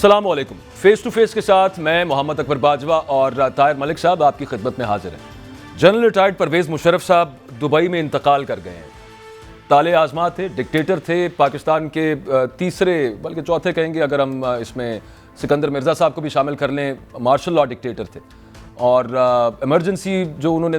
السلام علیکم. Face to face کے ساتھ میں محمد اکبر باجوہ اور طاہر ملک صاحب آپ کی خدمت میں حاضر ہیں. جنرل ریٹائرڈ پرویز مشرف صاحب دبئی میں انتقال کر گئے ہیں. طالع آزما تھے, ڈکٹیٹر تھے, پاکستان کے تیسرے بلکہ چوتھے کہیں گے اگر ہم اس میں سکندر مرزا صاحب کو بھی شامل کر لیں, مارشل لاء ڈکٹیٹر تھے. اور ایمرجنسی جو انہوں نے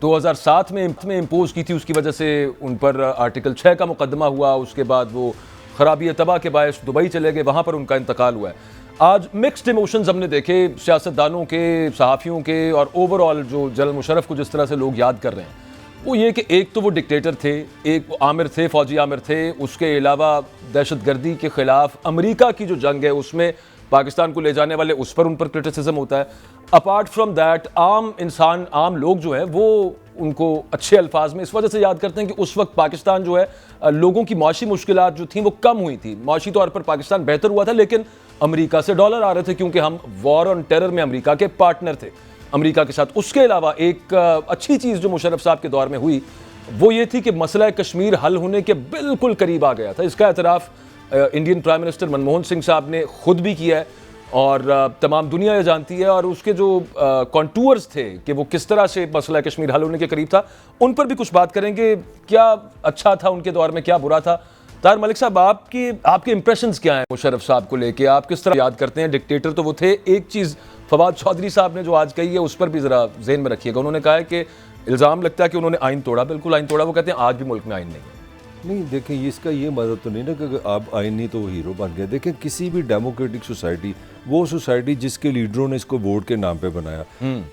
2007 میں امپوز کی تھی, اس کی وجہ سے ان پر آرٹیکل 6 کا مقدمہ ہوا. اس کے بعد وہ خرابی تباہ کے باعث دبئی چلے گئے, وہاں پر ان کا انتقال ہوا ہے. آج مکسڈ ایموشنز ہم نے دیکھے سیاستدانوں کے, صحافیوں کے, اور اوور آل جو جنرل مشرف کو جس طرح سے لوگ یاد کر رہے ہیں وہ یہ کہ ایک تو وہ ڈکٹیٹر تھے, ایک عامر تھے, فوجی عامر تھے. اس کے علاوہ دہشت گردی کے خلاف امریکہ کی جو جنگ ہے اس میں پاکستان کو لے جانے والے, اس پر ان پر کرٹیسزم ہوتا ہے. اپارٹ فرام دیٹ عام انسان, عام لوگ جو ہیں وہ ان کو اچھے الفاظ میں اس وجہ سے یاد کرتے ہیں کہ اس وقت پاکستان جو ہے لوگوں کی معاشی مشکلات جو تھیں وہ کم ہوئی تھی, معاشی طور پر پاکستان بہتر ہوا تھا, لیکن امریکہ سے ڈالر آ رہے تھے کیونکہ ہم وار آن ٹیرر میں امریکہ کے پارٹنر تھے امریکہ کے ساتھ. اس کے علاوہ ایک اچھی چیز جو مشرف صاحب کے دور میں ہوئی وہ یہ تھی کہ مسئلہ کشمیر حل ہونے کے بالکل قریب آ گیا تھا. اس کا اعتراف Indian prime minister Manmohan Singh صاحب نے خود بھی کیا ہے اور تمام دنیا یہ جانتی ہے. اور اس کے جو کانٹورز تھے کہ وہ کس طرح سے مسئلہ کشمیر حل ہونے کے قریب تھا, ان پر بھی کچھ بات کریں گے. کیا اچھا تھا ان کے دور میں, کیا برا تھا؟ طاہر ملک صاحب, آپ کے امپریشنز کیا ہیں مشرف صاحب کو لے کے؟ آپ کس طرح یاد کرتے ہیں؟ ڈکٹیٹر تو وہ تھے. ایک چیز فواد چودھری صاحب نے جو آج کہی ہے اس پر بھی ذرا ذہن میں رکھیے گا. انہوں نے کہا ہے کہ الزام لگتا ہے کہ انہوں نے آئین توڑا. بالکل آئین توڑا. وہ کہتے ہیں آج بھی ملک میں آئین نہیں. دیکھیں اس کا یہ مطلب تو نہیں نا کہ آپ آئین نہیں تو وہ ہیرو بن گئے. دیکھیں کسی بھی ڈیموکریٹک سوسائٹی, وہ سوسائٹی جس کے لیڈروں نے اس کو ووٹ کے نام پہ بنایا,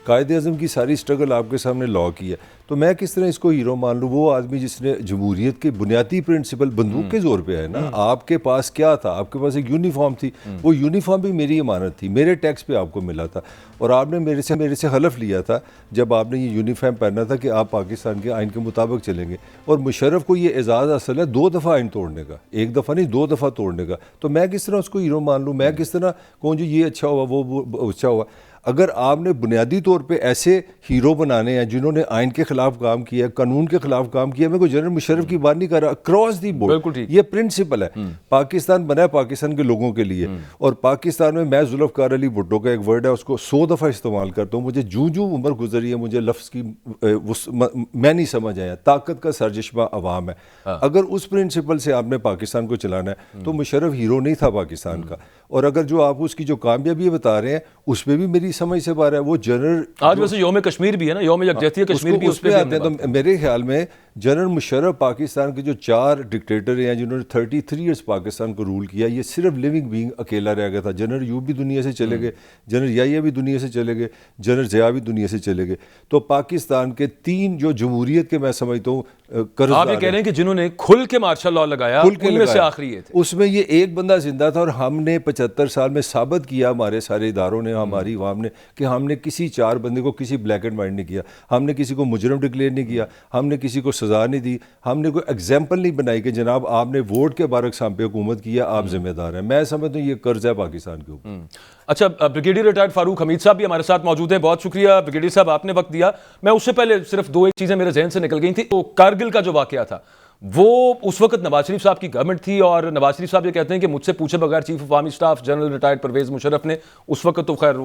قائد اعظم کی ساری سٹرگل آپ کے سامنے لا کی ہے, تو میں کس طرح اس کو ہیرو مان لوں؟ وہ آدمی جس نے جمہوریت کے بنیادی پرنسپل بندوق کے زور پہ ہے نا. آپ کے پاس کیا تھا؟ آپ کے پاس ایک یونیفارم تھی. وہ یونیفارم بھی میری امانت تھی, میرے ٹیکس پہ آپ کو ملا تھا, اور آپ نے میرے سے حلف لیا تھا جب آپ نے یہ یونیفارم پہنا تھا کہ آپ پاکستان کے آئین کے مطابق چلیں گے. اور مشرف کو یہ اعزاز حاصل ہے 2 دفعہ آئین توڑنے کا, 1 دفعہ نہیں 2 دفعہ توڑنے کا. تو میں کس طرح اس کو ہیرو مان لوں؟ میں کس طرح کہوں جو یہ اچھا ہوا وہ اچھا ہوا؟ اگر آپ نے بنیادی طور پہ ایسے ہیرو بنانے ہیں جنہوں نے آئین کے خلاف کام کیا, قانون کے خلاف کام کیا, میں کوئی جنرل مشرف کی بات نہیں کر رہا. اکراس دی بورڈ یہ پرنسپل ہے. پاکستان بنا ہے پاکستان کے لوگوں کے لیے, اور پاکستان میں ذوالفقار علی بھٹو کا ایک ورڈ ہے, اس کو 100 دفعہ استعمال کرتا ہوں. مجھے جو عمر گزری ہے مجھے لفظ کی میں نہیں سمجھ آیا. طاقت کا سرچشمہ عوام ہے. اگر اس پرنسپل سے آپ نے پاکستان کو چلانا ہے تو مشرف ہیرو نہیں تھا پاکستان کا. اور اگر جو آپ اس کی جو کامیابی بتا رہے ہیں اس میں بھی میری سمجھ سے بار ہے. وہ جنرل آج ویسے یوم کشمیر بھی ہے نا, یوم یکجہتی کشمیر بھی, اس پہ آتے ہیں. تو میرے خیال میں جنرل مشرف پاکستان کے جو 4 ڈکٹیٹر ہیں جنہوں نے 33 ایئرس پاکستان کو رول کیا, یہ صرف لیونگ بینگ اکیلا رہ گیا تھا. جنرل ایوب بھی دنیا سے چلے گئے, جنرل یحییٰ بھی دنیا سے چلے گئے, جنرل ضیاء بھی دنیا سے چلے گئے. تو پاکستان کے 3 جو جمہوریت کے میں سمجھتا ہوں آپ یہ کہہ رہے ہیں کہ جنہوں نے کھل کے مارشل لاء لگایا ان میں سے آخری یہ تھے. اس میں یہ ایک بندہ زندہ تھا, اور ہم نے 75 سال میں ثابت کیا, ہمارے سارے اداروں نے, ہماری عوام نے, کہ ہم نے کسی 4 بندے کو کسی بلیک اینڈ وائٹ نہیں کیا. ہم نے کسی کو مجرم ڈکلیئر نہیں کیا, ہم نے کسی کو سزا نہیں دی, ہم نے کوئی ایگزامپل نہیں بنائی کہ جناب آپ نے ووٹ کے برعکس ہم پہ حکومت کیا, آپ ذمہ دار ہیں. میں سمجھتا ہوں یہ قرض ہے پاکستان کے اوپر. اچھا, بریگیڈیئر ریٹائرڈ فاروق حمید صاحب بھی ہمارے ساتھ موجود ہیں. بہت شکریہ بریگیڈیئر صاحب, آپ نے وقت دیا. میں اس سے پہلے صرف 2 چیزیں میرے ذہن سے نکل گئی تھیں. تو کارگل کا جو واقعہ تھا وہ اس وقت نواز شریف صاحب کی گورنمنٹ تھی, اور نواز شریف صاحب یہ کہتے ہیں کہ مجھ سے پوچھے بغیر chief of army staff general retired Pervez Musharraf نے, اس وقت تو خیر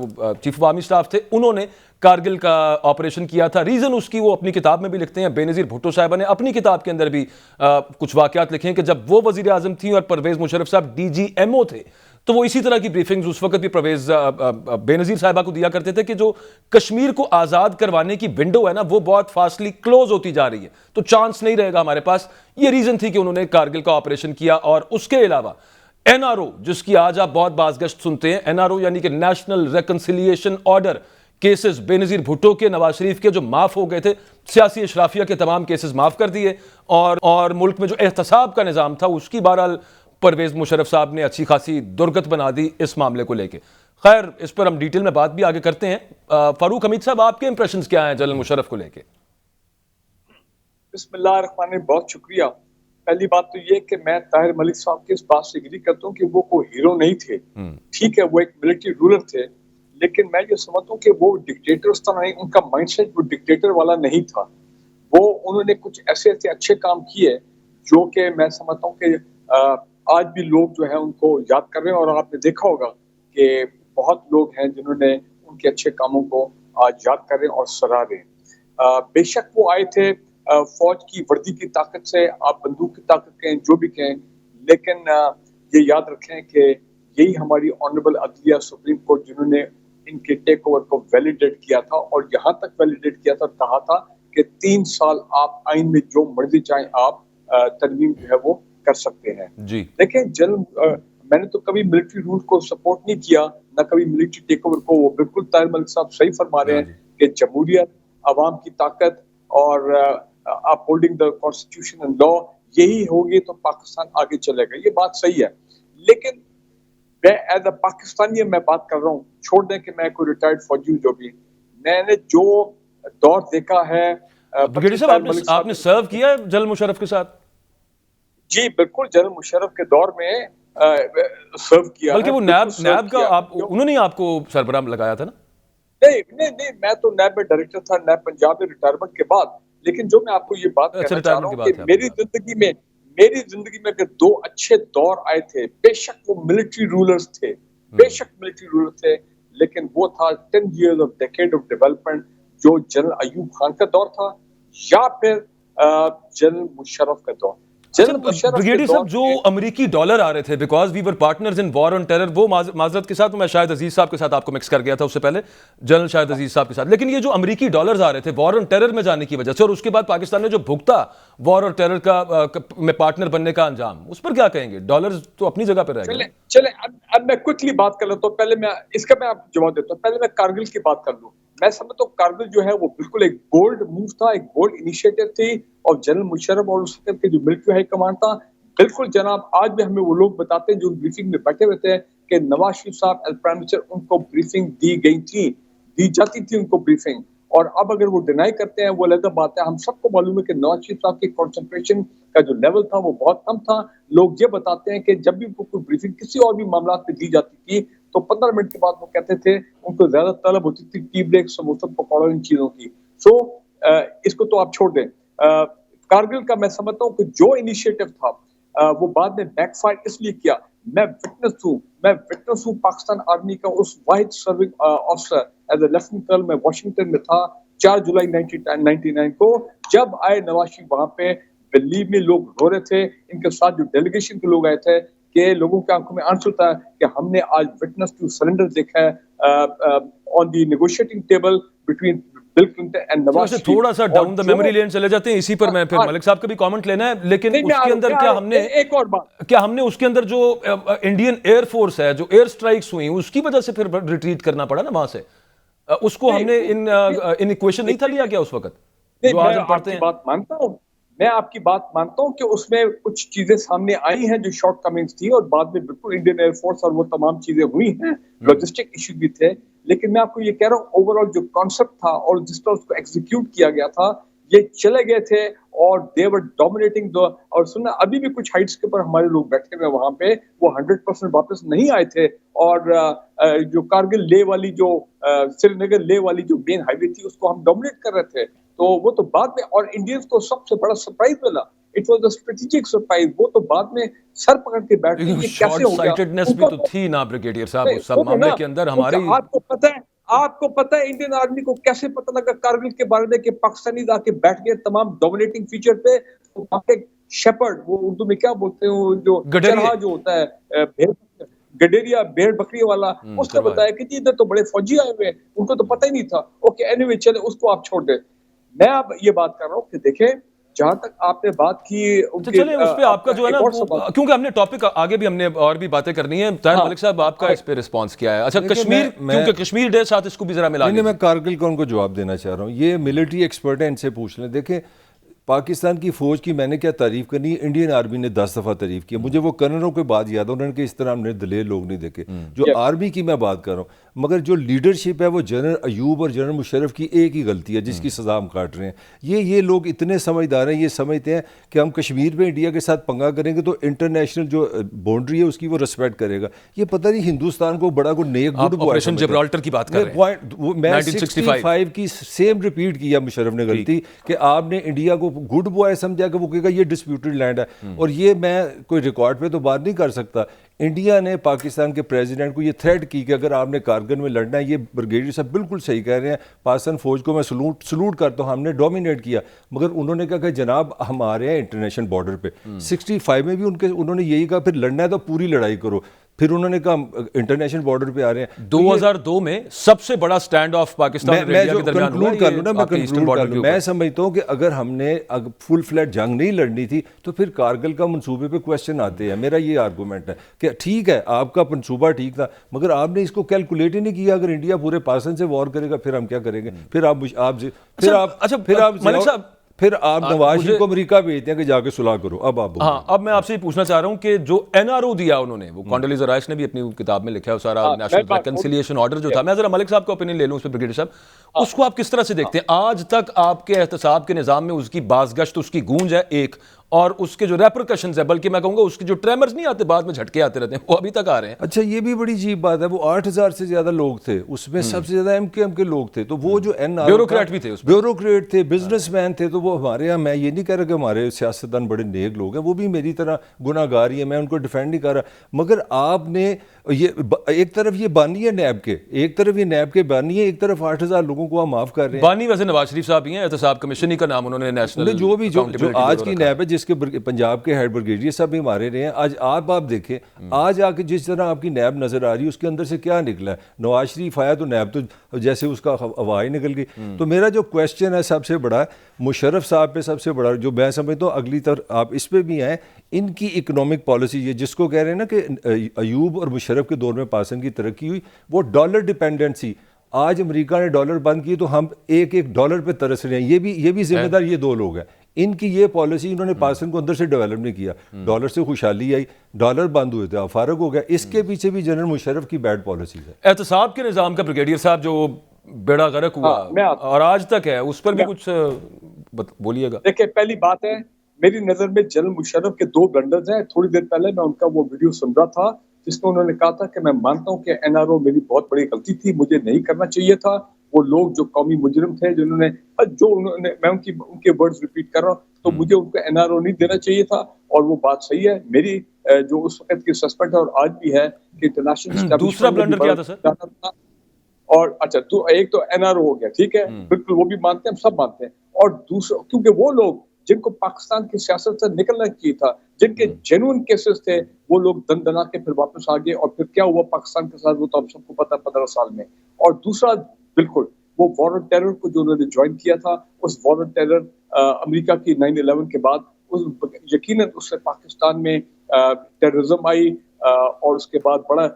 چیف آف آرمی اسٹاف تھے, انہوں نے کارگل کا آپریشن کیا تھا. ریزن اس کی وہ اپنی کتاب میں بھی لکھتے ہیں. بے نظیر بھٹو صاحبہ نے اپنی کتاب کے اندر بھی کچھ واقعات لکھے ہیں کہ جب وہ وزیر اعظم تھیں اور پرویز مشرف صاحب DGMO تھے تو وہ اسی طرح کی بریفنگز اس وقت بھی پرویز بے نظیر صاحبہ کو دیا کرتے تھے کہ جو کشمیر کو آزاد کروانے کی ونڈو ہے نا وہ بہت فاسٹلی کلوز ہوتی جا رہی ہے, تو چانس نہیں رہے گا ہمارے پاس. یہ ریزن تھی کہ انہوں نے کارگل کا آپریشن کیا. اور اس کے علاوہ NRO, جس کی آج آپ بہت بازگشت سنتے ہیں, NRO یعنی کہ نیشنل ریکنسیلیشن آرڈر, کیسز بے نظیر بھٹو کے, نواز شریف کے جو معاف ہو گئے تھے, سیاسی اشرافیہ کے تمام کیسز معاف کر دیے, اور ملک میں جو احتساب کا نظام تھا اس کی بہرحال پرویز مشرف صاحب نے اچھی خاصی درگت بنا دی اس معاملے کو لے کے. خیر اس پر ہم ڈیٹیل میں بات بھی آگے کرتے ہیں. فاروق حمید صاحب, آپ کے امپریشنز کیا ہیں جنرل مشرف کو لے کے؟ بسم اللہ الرحمن الرحیم. بہت شکریہ. پہلی بات تو یہ کہ میں طاہر ملک صاحب کی اس بات سے اگری کرتا ہوں کہ وہ کوئی ہیرو نہیں تھے. ٹھیک ہے وہ ایک ملٹری رولر تھے, لیکن میں یہ سمجھتا ہوں کہ وہ ڈکٹیٹر اس طرح نہیں, ان کا مائنڈ سیٹ وہ ڈکٹیٹر والا نہیں تھا. انہوں نے کچھ ایسے اچھے کام کیے جو کہ میں سمجھتا ہوں کہ آج بھی لوگ جو ہیں ان کو یاد کر رہے ہیں. اور آپ نے دیکھا ہوگا کہ بہت لوگ ہیں جنہوں نے ان کے اچھے کاموں کو آج یاد کر رہے ہیں اور سراہ رہے ہیں. بے شک وہ آئے تھے فوج کی وردی کی طاقت سے, آپ بندوق کی طاقت کہیں جو بھی کہیں, لیکن یہ یاد رکھیں کہ یہی ہماری آنریبل عدلیہ سپریم کورٹ جنہوں نے ان کے ٹیک اوور کو ویلیڈیٹ کیا تھا, اور یہاں تک ویلیڈیٹ کیا تھا, کہا تھا کہ 3 سال آپ آئین میں جو مرضی چاہیں آپ ترمیم جو ہے وہ کر سکتے ہیں. جی دیکھیں میں نے تو کبھی ملٹری رول کو سپورٹ نہیں کیا, نہ کبھی ملٹری ٹیک اوور کو. وہ بالکل طاہر ملک صاحب صحیح فرما رہے ہیں کہ جمہوریت, عوام کی طاقت اور اپ ہولڈنگ دا کانسٹیٹیوشن اینڈ لا, یہی ہوگی تو پاکستان آگے چلے گا. یہ بات صحیح ہے, لیکن میں ایز اے پاکستانی میں بات کر رہا ہوں, چھوڑ دیں کہ میں کوئی ریٹائرڈ فوجی ہوں, جو بھی میں نے جو دور دیکھا ہے. بریگیڈیئر صاحب آپ نے سرو کیا ہے جنرل مشرف کے ساتھ؟ جی بالکل, جنرل مشرف کے دور میں سرو کیا, بلکہ وہ نیب کا انہوں نے آپ کو سربراہ لگایا تھا نا؟ نہیں, میں تو نیب میں ڈائریکٹر تھا, نیب پنجاب میں ریٹائرمنٹ کے بعد. لیکن جو میں آپ کو یہ بات کہنا چاہ رہا ہوں کہ میری زندگی میں 2 اچھے دور آئے تھے. بے شک وہ ملٹری رولرز تھے, لیکن وہ تھا 10 years of decade of development جو جنرل ایوب خان کا دور تھا, یا پھر جنرل مشرف کا دور. بریگیڈیئر صاحب جو امریکی ڈالر آ رہے تھے, because we were partners in war on terror, وہ معذرت کے ساتھ میں شاہد عزیز صاحب کے ساتھ آپ کو مکس کر گیا تھا اس سے پہلے, جنرل شاہد عزیز صاحب کے ساتھ, لیکن یہ جو امریکی ڈالرز آ رہے تھے وار آن ٹیرر میں جانے کی وجہ سے, اور اس کے بعد پاکستان نے جو بھگتا وار اور ٹیرر کا میں پارٹنر بننے کا انجام, اس پر کیا کہیں گے؟ ڈالرز تو اپنی جگہ پہ رہ گئے. چلیں اب میں کوئکلی بات کر لیتا ہوں, پہلے میں اس کا میں جواب دیتا ہوں. پہلے میں کارگل کی بات کر لوں. میں سمجھتا ہوں کارگل جو ہے وہ بالکل ایک بولڈ موو تھا, ایک بولڈ انیشیٹو تھی, اور جنرل مشرف اور اس کے جو ملٹری ہائی کمانڈ تھا, بالکل جناب آج بھی ہمیں وہ لوگ بتاتے ہیں جو بریفنگ میں بیٹھے ہوئے تھے کہ نواز شریف صاحب ایز پرائم منسٹر ان کو بریفنگ دی جاتی تھی ان کو بریفنگ. اور اب اگر وہ ڈینائی کرتے ہیں وہ علیحدہ بات ہے. ہم سب کو معلوم ہے کہ نواز شریف صاحب کی کنسنٹریشن کا جو لیول تھا وہ بہت کم تھا. لوگ یہ بتاتے ہیں کہ جب بھی کوئی بریفنگ کسی اور بھی معاملات پہ دی جاتی تھی تو 15 منٹ کے بعد وہ کہتے تھے ان کو زیادہ طلب ہوتی تھی ٹی بریک, سموسہ, پکوڑا, ان چیزوں کی. سو اس کو تو آپ چھوڑ دیں. کارگل کا میں سمجھتا ہوں کہ جو انیشیٹو تھا وہ بعد میں بیک فائر اس لیے کیا. میں وٹنس ہوں پاکستان آرمی کا اس واحد serving officer as a lieutenant colonel. میں واشنگٹن میں تھا 4 جولائی 1999 کو, جب آئے نواز شریف وہاں پہ. دلی میں لوگ رو رہے تھے, ان کے ساتھ جو ڈیلیگیشن کے لوگ آئے تھے, کہ لوگوں کے آنکھوں میں آنسو تھا کہ ہم نے آج وٹنس ٹو سرنڈر دیکھا ہے on the negotiating table between Bill Clinton and Nawaz Sharif. تھوڑا سا ڈاؤن دا میموری لین چلے جاتے ہیں, اسی پر میں پھر ملک صاحب کا بھی کامنٹ لینا ہے. لیکن اس کے اندر کیا ہم نے اس کے اندر جو انڈین ایئر فورس ہے, جو ایئر سٹرائکس ہوئی, اس کی وجہ سے پھر ریٹریٹ کرنا پڑا نا وہاں سے, اس کو ہم نے ان ایکویشن نہیں تھا لیا کیا اس وقت جو آج ہم پڑھتے ہیں؟ میں آپ کی بات مانتا ہوں کہ اس میں کچھ چیزیں سامنے آئی ہیں جو شارٹ کمنگز تھی, اور بعد میں بالکل انڈین ایئر فورس اور وہ تمام چیزیں ہوئی ہیں, لاجسٹک ایشو بھی تھے. لیکن میں آپ کو یہ کہہ رہا ہوں اوور آل جو کانسیپٹ تھا اور جس طرح اس کو ایگزیکیوٹ کیا گیا تھا, یہ چلے گئے تھے اور دے ور ڈومینیٹنگ. اور سننا ابھی بھی کچھ ہائٹس کے اوپر ہمارے لوگ بیٹھے ہوئے وہاں پہ, وہ 100% واپس نہیں آئے تھے. اور جو کارگل لے والی جو سری نگر لے والی جو مین ہائی وے تھی اس کو ہم ڈومینیٹ کر رہے تھے. تو وہ تو بعد میں, اور انڈینز کو سب سے بڑا سرپرائز ملا, it was a strategic surprise. وہ تو بعد میں سر پکڑ کے بیٹھ گئے, یہ کیسے ہو گیا. سائٹڈنس بھی تو تھی نا بریگیڈیئر صاحب اس سب معاملے کے اندر ہماری. آپ کو پتہ ہے انڈین آرمی کو کیسے پتہ لگا کارگل کے بارے میں کہ پاکستانی آ کے بیٹھ گئے تمام ڈومینیٹنگ فیچر پہ. وہاں پہ شیپرڈ, وہ اردو میں کیا بولتے ہیں, جو چرہا جو ہوتا ہے, گڈیریا بھیڑ بکری والا, اس نے بتایا کہ جی ادھر تو بڑے فوجی آئے ہوئے ہیں, ان کو تو پتہ ہی نہیں تھا. اوکے اینی وے, چلے اس کو آپ چھوڑ دیں. میں اب یہ بات کر رہا ہوں کہ دیکھیں جہاں تک آپ نے بات کی, چلیں اس پہ آپ کا جو ہے نا, کیونکہ ہم نے ٹاپک آگے بھی ہم نے اور بھی باتیں کرنی ہیں. طاہر ملک صاحب آپ کا اس پہ رسپانس کیا ہے؟ اچھا کشمیر, کیونکہ کشمیر ڈے ساتھ اس کو بھی ذرا ملا دیں. میں کارگل کا ان کو جواب دینا چاہ رہا ہوں. یہ ملٹری ایکسپرٹ ہیں, ان سے پوچھ لیں. دیکھیں پاکستان کی فوج کی میں نے کیا تعریف کرنی ہے, انڈین آرمی نے 10 دفعہ تعریف کی. مجھے وہ کرنلوں کے بعد یاد ہے, انہوں نے کہ اس طرح ہم نے دلیر لوگ نہیں دیکھے. جو آرمی کی میں بات کر رہا ہوں, مگر جو لیڈرشپ ہے وہ جنرل ایوب اور جنرل مشرف کی ایک ہی غلطی ہے جس کی سزا ہم کاٹ رہے ہیں. یہ لوگ اتنے سمجھدار ہیں, یہ سمجھتے ہیں کہ ہم کشمیر پہ انڈیا کے ساتھ پنگا کریں گے تو انٹرنیشنل جو باؤنڈری ہے اس کی وہ رسپیکٹ کرے گا. یہ پتہ نہیں ہندوستان کو بڑا کوئی نیک گڈ بوائے, آپریشن جبرالٹر کی بات کر رہے ہیں, میں 65 کی سیم ریپیٹ کیا مشرف نے غلطی کہ آپ نے انڈیا کو گڈ بوائے سمجھا کہ وہ کہے گا یہ ڈسپیوٹڈ لینڈ ہے. اور یہ میں کوئی ریکارڈ پہ تو بات نہیں کر سکتا. انڈیا نے پاکستان کے پریزیڈنٹ کو یہ تھریٹ کی کہ اگر آپ نے کارگل میں لڑنا ہے، یہ بریگیڈیئر صاحب بالکل صحیح کہہ رہے ہیں، پاکستان فوج کو میں سلوٹ کرتا ہوں، ہم نے ڈومینیٹ کیا، مگر انہوں نے کہا کہ جناب ہم آ رہے ہیں انٹرنیشنل بارڈر پہ 65 میں بھی انہوں نے یہی کہا پھر لڑنا ہے تو پوری لڑائی کرو، پھر انہوں نے کہا انٹرنیشنل بارڈر پہ آ رہے ہیں۔ 2002 میں سب سے بڑا سٹینڈ آف پاکستان اور انڈیا کے درمیان ہوا، میں سمجھتا ہوں کہ اگر ہم نے فل فلیٹ جنگ نہیں لڑنی تھی تو پھر کارگل کا منصوبے پہ کوشچن آتے ہیں۔ میرا یہ آرگومنٹ ہے کہ ٹھیک ہے آپ کا منصوبہ ٹھیک تھا، مگر آپ نے اس کو کیلکولیٹ ہی نہیں کیا، اگر انڈیا پورے پاکستان سے وار کرے گا پھر ہم کیا کریں گے؟ پھر آپ نواز شریف کو امریکہ بھیجتے ہیں کہ جا کے صلح کرو۔ اب میں آپ سے یہ پوچھنا چاہ رہا ہوں کہ جو NRO دیا انہوں نے، وہ کونڈولیزا رائس نے بھی اپنی کتاب میں لکھا ہے سارا نیشنل ریکنسیلیشن آرڈر جو تھا، میں ذرا ملک صاحب کا اوپینین لے لوں اس پہ بریگیڈیئر صاحب، اس کو آپ کس طرح سے دیکھتے ہیں؟ آج تک آپ کے احتساب کے نظام میں اس کی بازگشت، اس کی گونج ہے ایک، اور اس کے جو ریپرکشنز ہے، بلکہ میں کہوں گا اس کے جو ٹریمرز نہیں آتے بعد میں جھٹکے آتے رہتے ہیں، وہ ابھی تک آ رہے ہیں۔ اچھا یہ بھی بڑی عجیب بات ہے، وہ 8000 سے زیادہ لوگ تھے، اس میں سب سے زیادہ MKM کے لوگ تھے، تو وہ جو بیوروکریٹ بھی تھے، بیوروکریٹ تھے، بزنس مین تھے، تو وہ ہمارے یہاں، میں یہ نہیں کہہ رہا کہ ہمارے سیاستدان بڑے نیک لوگ ہیں، وہ بھی میری طرح گناہ گار ہی ہیں، میں ان کو ڈیفینڈ نہیں کر رہا، مگر آپ نے یہ ایک طرف یہ بانی ہے نیب کے، ایک طرف یہ نیب کے بانی ہے، ایک طرف 8000 لوگوں کو آپ معاف کر رہے ہیں۔ بانی ویسے نواز شریف صاحب ہی ہیں، احتساب کمیشن کا نام انہوں نے نیشنل جو بھی جو آج کی نیب ہے، جس کے پنجاب کے ہیڈ بریگیڈیئر صاحب بھی ہمارے رہے ہیں، آج آپ دیکھیں آج آ کے جس طرح آپ کی نیب نظر آ رہی ہے اس کے اندر سے کیا نکلا ہے؟ نواز شریف آیا تو نیب تو جیسے اس کا ہوا ہی نکل گئی۔ تو میرا جو کویسچن ہے سب سے بڑا مشرف صاحب پہ، سب سے بڑا جو میں سمجھتا ہوں اگلی طرف آپ اس پہ بھی آئیں، ان کی اکنامک پالیسی، یہ جس کو کہہ رہے ہیں نا کہ ایوب اور مشرف کے دور میں پاکستان کی ترقی ہوئی، وہ ڈالر ڈیپینڈنسی، آج امریکہ نے ڈالر بند کی تو ہم ایک ڈالر پہ ترس رہے ہیں، یہ بھی ذمہ دار یہ دو لوگ ہیں، ان کی یہ پالیسی انہوں نے پاکستان کو اندر سے ڈیولپ نہیں کیا، ڈالر سے خوشحالی آئی، ڈالر بند ہوئے تھے، فارغ ہو گیا، اس کے پیچھے بھی جنرل مشرف کی بیڈ پالیسی ہے۔ احتساب کے نظام کا بریگیڈیئر صاحب جو بیڑا غرق ہوا اور آج تک ہے، اس پر بھی کچھ بولیے گا۔ دیکھیں پہلی بات ہے، میری نظر میں جنرل مشرف کے 2 بلنڈرز ہیں۔ تھوڑی دیر پہلے میں ان کا وہ ویڈیو سن رہا تھا جس میں انہوں نے کہا تھا کہ میں مانتا ہوں کہ NRO میری بہت بڑی غلطی تھی، مجھے نہیں کرنا چاہیے تھا، وہ لوگ جو قومی مجرم تھے میں ان کے ورڈز ریپیٹ کر رہا ہوں، تو مجھے ان کو NRO نہیں دینا چاہیے تھا، اور وہ بات صحیح ہے۔ میری جو اس وقت کی سسپینڈ ہے اور آج بھی ہے کہ انٹرنیشنل دوسرا بلنڈر کیا تھا سر؟ اور اچھا تو ایک تو NRO ہو گیا، ٹھیک ہے، بالکل وہ بھی مانتے ہیں، ہم سب مانتے ہیں، اور دوسرا کیونکہ وہ لوگ جن کو پاکستان کی سیاست سے نکلنا چاہیے تھا، جن کے جینوئن کیسز تھے، وہ لوگ دن دنا کے پھر واپس آ گئے، اور پھر کیا ہوا پاکستان کے ساتھ وہ تو ہم سب کو پتا 15 سال میں۔ اور دوسرا بالکل وہ وار آن ٹیرر کو جو انہوں نے جوائن کیا تھا، اس وار آن ٹیرر امریکہ کی 9/11 کے بعد یقیناً اس سے پاکستان میں ٹیررزم آئی، اور اس کے بعد بڑا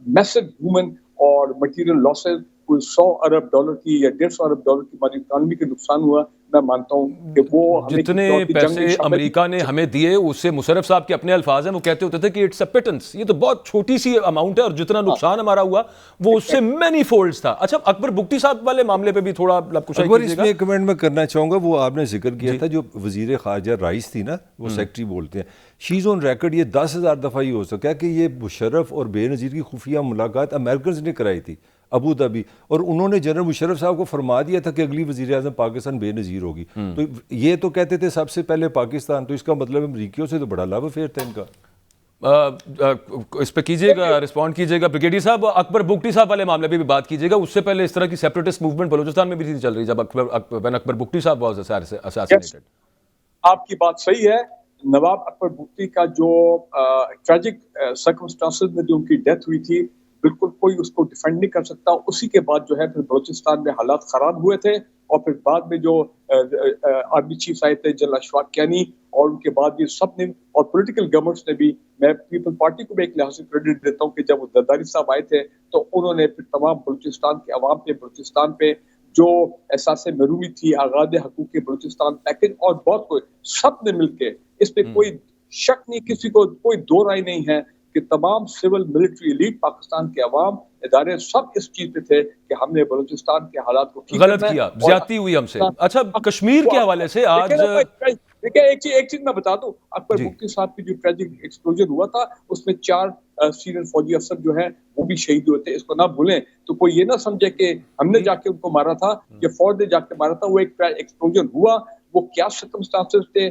میسو ہیومن اور مٹیریل لاسز، کوئی $100 ارب کی یا $150 ارب کی ہماری اکانومی کے نقصان ہوا۔ میں مانتا ہوں کہ وہ جتنے پیسے امریکہ نے ہمیں دیے، اس سے مشرف صاحب کے اپنے الفاظ ہیں، وہ کہتے ہوتے تھے کہ اٹس اے پٹنس، یہ تو بہت چھوٹی سی اماؤنٹ ہے، اور جتنا نقصان ہمارا ہوا وہ اس سے مینی فولڈز تھا۔ اچھا اکبر بگٹی صاحب والے معاملے پہ بھی تھوڑا لبکشائی کیجیے گا۔ اس میں ایک کمنٹ میں کرنا چاہوں گا، وہ آپ نے ذکر کیا تھا جو وزیر خارجہ رائس تھی نا، وہ سیکٹری بولتے ہیں، شی از آن ریکارڈ، یہ 10,000 دفعہ ہی ہو سکتا ہے کہ یہ مشرف اور بے نظیر کی خفیہ ملاقات امریکنز نے کرائی تھی ابو دھابی، اور انہوں نے جنرل مشرف صاحب کو فرما دیا تھا کہ اگلی وزیر اعظم پاکستان بے نظیر ہوگی، تو یہ تو کہتے تھے سب سے پہلے پاکستان، تو اس کا مطلب امریکیوں سے تو بڑا لو افیئر تھا ان کا۔ اس پہ کیجیے گا، رسپونڈ کیجیے گا بریگیڈیئر صاحب۔ اکبر بگٹی صاحب والے معاملے پہ بھی بات کیجیے گا، اس سے پہلے اس طرح کی سیپریٹسٹ موومنٹ بلوچستان میں بھی تھی چل رہی جب اکبر بگٹی صاحب واز اساسینیٹڈ۔ آپ کی بات صحیح ہے، نواب اکبر بگٹی کا جو ٹریجک سرکمسٹانسز میں جو ان کی ڈیتھ ہوئی تھی، بالکل کوئی اس کو ڈیفینڈ نہیں کر سکتا۔ اسی کے بعد جو ہے پھر بلوچستان میں حالات خراب ہوئے تھے، اور پھر بعد میں جو آرمی چیف آئے تھے جنرل اشفاق کیانی، اور ان کے بعد یہ سب نے، اور پولیٹیکل گورنمنٹس نے بھی، میں پیپل پارٹی کو بھی ایک لحاظ سے کریڈٹ دیتا ہوں کہ جب وہ زرداری صاحب آئے تھے تو انہوں نے پھر تمام بلوچستان کے عوام پہ، بلوچستان پہ جو احساس محرومی تھی، آغاز حقوق بلوچستان پیکج اور بہت کوئی، سب نے مل کے، اس پہ کوئی شک نہیں، کسی کو کوئی دو رائے نہیں ہے کہ تمام سول ملٹری ایلیٹ پاکستان کے عوام ادارے سب اس چیز پہ تھے کہ ہم نے بلوچستان کے حالات کو غلط کیا، زیادتی ہوئی ہم سے۔ اچھا کشمیر کے حوالے سے آج دیکھیں ایک چیز میں بتا دوں، اکبر بگٹی صاحب کی جو ٹریجک ایکسپلوژن ہوا تھا اس میں 4 سینئر فوجی افسر جو ہیں وہ بھی شہید ہوئے تھے، اس کو نہ بھولیں، تو کوئی یہ نہ سمجھے کہ ہم نے جا کے ان کو مارا تھا یا فوج نے جا کے مارا تھا، وہ ایک ایکسپلوژن ہوا، وہ کیا سرکمسٹانسز تھے،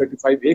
35A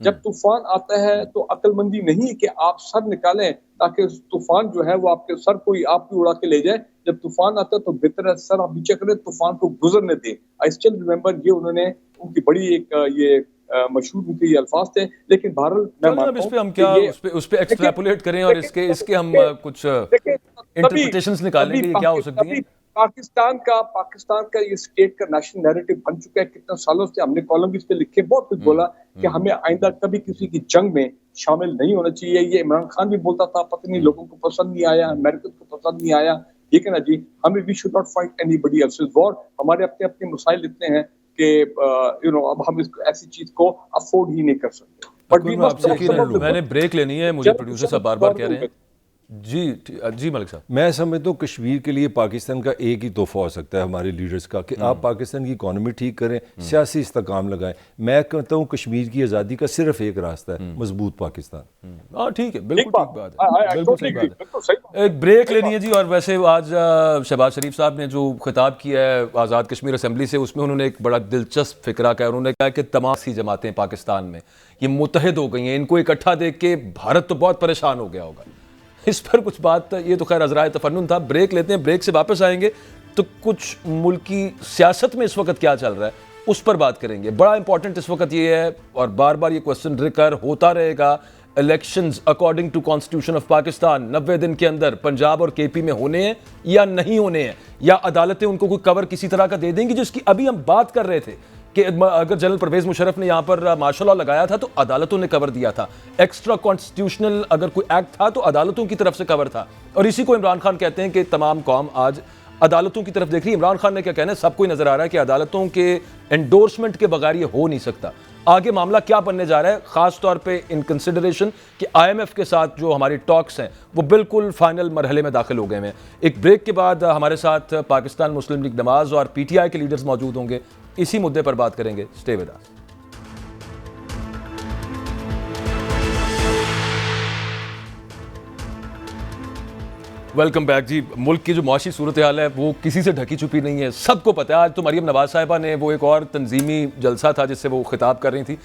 جب طوفان آتا ہے تو عقلمندی نہیں کہ آپ سر نکالیں تاکہ طوفان جو ہے وہ آپ کے سر کو ہی آپ بھی اڑا کے لے جائے. جب طوفان آتا ہے تو بہتر ہے سر آپ نیچے کریں, طوفان کو گزرنے دیں. آئی اسٹل ریمبر یہ انہوں نے ان کی بڑی ایک یہ مشہور ان کے یہ الفاظ تھے. لیکن بہرحال میں چلیں اب مانتا اس ہوں پہ ہم کہ کیا یہ اس پہ ایکسٹریپولیٹ کریں اور اس کے ہم کچھ انٹرپریٹیشنز نکالیں کہ یہ کیا ہو سکتی ہیں. پاکستان کا یہ اسٹیٹ کا نیشنل نیریٹو بن چکا ہے. کتنے سالوں سے ہم نے کالم بھی اس پہ لکھے, بہت کچھ بولا کہ ہمیں آئندہ کبھی کسی کی جنگ میں شامل نہیں ہونا چاہیے. یہ عمران خان بھی بولتا تھا, پتہ نہیں لوگوں کو پسند نہیں آیا, امریکن کو پسند نہیں آیا. ٹھیک ہے نا جی, ہمیں we should not fight anybody else's war. ہمارے اپنے مسائل اتنے ہیں کہ اب ہم اس ایسی چیز کو افورڈ ہی نہیں کر سکتے. میں نے بریک لینی ہے, مجھے پروڈیوسر صاحب بار بار کہہ رہے ہیں. جی ملک صاحب, میں سمجھتا ہوں کشمیر کے لیے پاکستان کا ایک ہی تحفہ ہو سکتا ہے ہمارے لیڈرز کا کہ آپ پاکستان کی اکانومی ٹھیک کریں, سیاسی استحکام لگائیں. میں کہتا ہوں کشمیر کی آزادی کا صرف ایک راستہ ہے, مضبوط پاکستان. ہاں ٹھیک ہے, بالکل ٹھیک بات ہے, بالکل صحیح بات ہے. ایک بریک لینی ہے جی. اور ویسے آج شہباز شریف صاحب نے جو خطاب کیا ہے آزاد کشمیر اسمبلی سے, اس میں انہوں نے ایک بڑا دلچسپ فکرہ کہا. انہوں نے کہا کہ تمام سی جماعتیں پاکستان میں یہ متحد ہو گئی ہیں, ان کو اکٹھا دیکھ کے بھارت تو بہت پریشان ہو گیا ہوگا. اس پر کچھ بات, یہ تو خیر عذرائے تفنن تھا. بریک لیتے ہیں, بریک سے واپس آئیں گے تو کچھ ملکی سیاست میں اس وقت کیا چل رہا ہے اس پر بات کریں گے. بڑا امپورٹنٹ اس وقت یہ ہے, اور بار بار یہ کوسچن ریکر ہوتا رہے گا, elections according to constitution of Pakistan 90 دن کے اندر پنجاب اور کے پی میں ہونے ہیں یا نہیں ہونے ہیں, یا عدالتیں ان کو کوئی کور کسی طرح کا دے دیں گی, جس کی ابھی ہم بات کر رہے تھے کہ اگر جنرل پرویز مشرف نے یہاں پر مارشل لا لگایا تھا تو عدالتوں نے کور دیا تھا. ایکسٹرا کانسٹیٹیوشنل اگر کوئی ایکٹ تھا تو عدالتوں کی طرف سے کور تھا, اور اسی کو عمران خان کہتے ہیں کہ تمام قوم آج عدالتوں کی طرف دیکھ رہی ہے. عمران خان نے کیا کہنا ہے, سب کو ہی نظر آ رہا ہے کہ عدالتوں کے انڈورسمنٹ کے بغیر یہ ہو نہیں سکتا. آگے معاملہ کیا بننے جا رہا ہے, خاص طور پہ ان کنسیڈریشن کہ آئی ایم ایف کے ساتھ جو ہماری ٹاکس ہیں وہ بالکل فائنل مرحلے میں داخل ہو گئے ہیں. ایک بریک کے بعد ہمارے ساتھ پاکستان مسلم لیگ نواز اور پی ٹی آئی کے لیڈرز موجود ہوں گے, اسی مدعے پر بات کریں گے. Stay with us. Welcome back جی. ملک کی جو معاشی صورتحال ہے وہ کسی سے ڈھکی چھپی نہیں ہے, سب کو پتہ ہے. آج تو مریم نواز صاحبہ نے, وہ ایک اور تنظیمی جلسہ تھا جس سے وہ خطاب کر رہی تھی,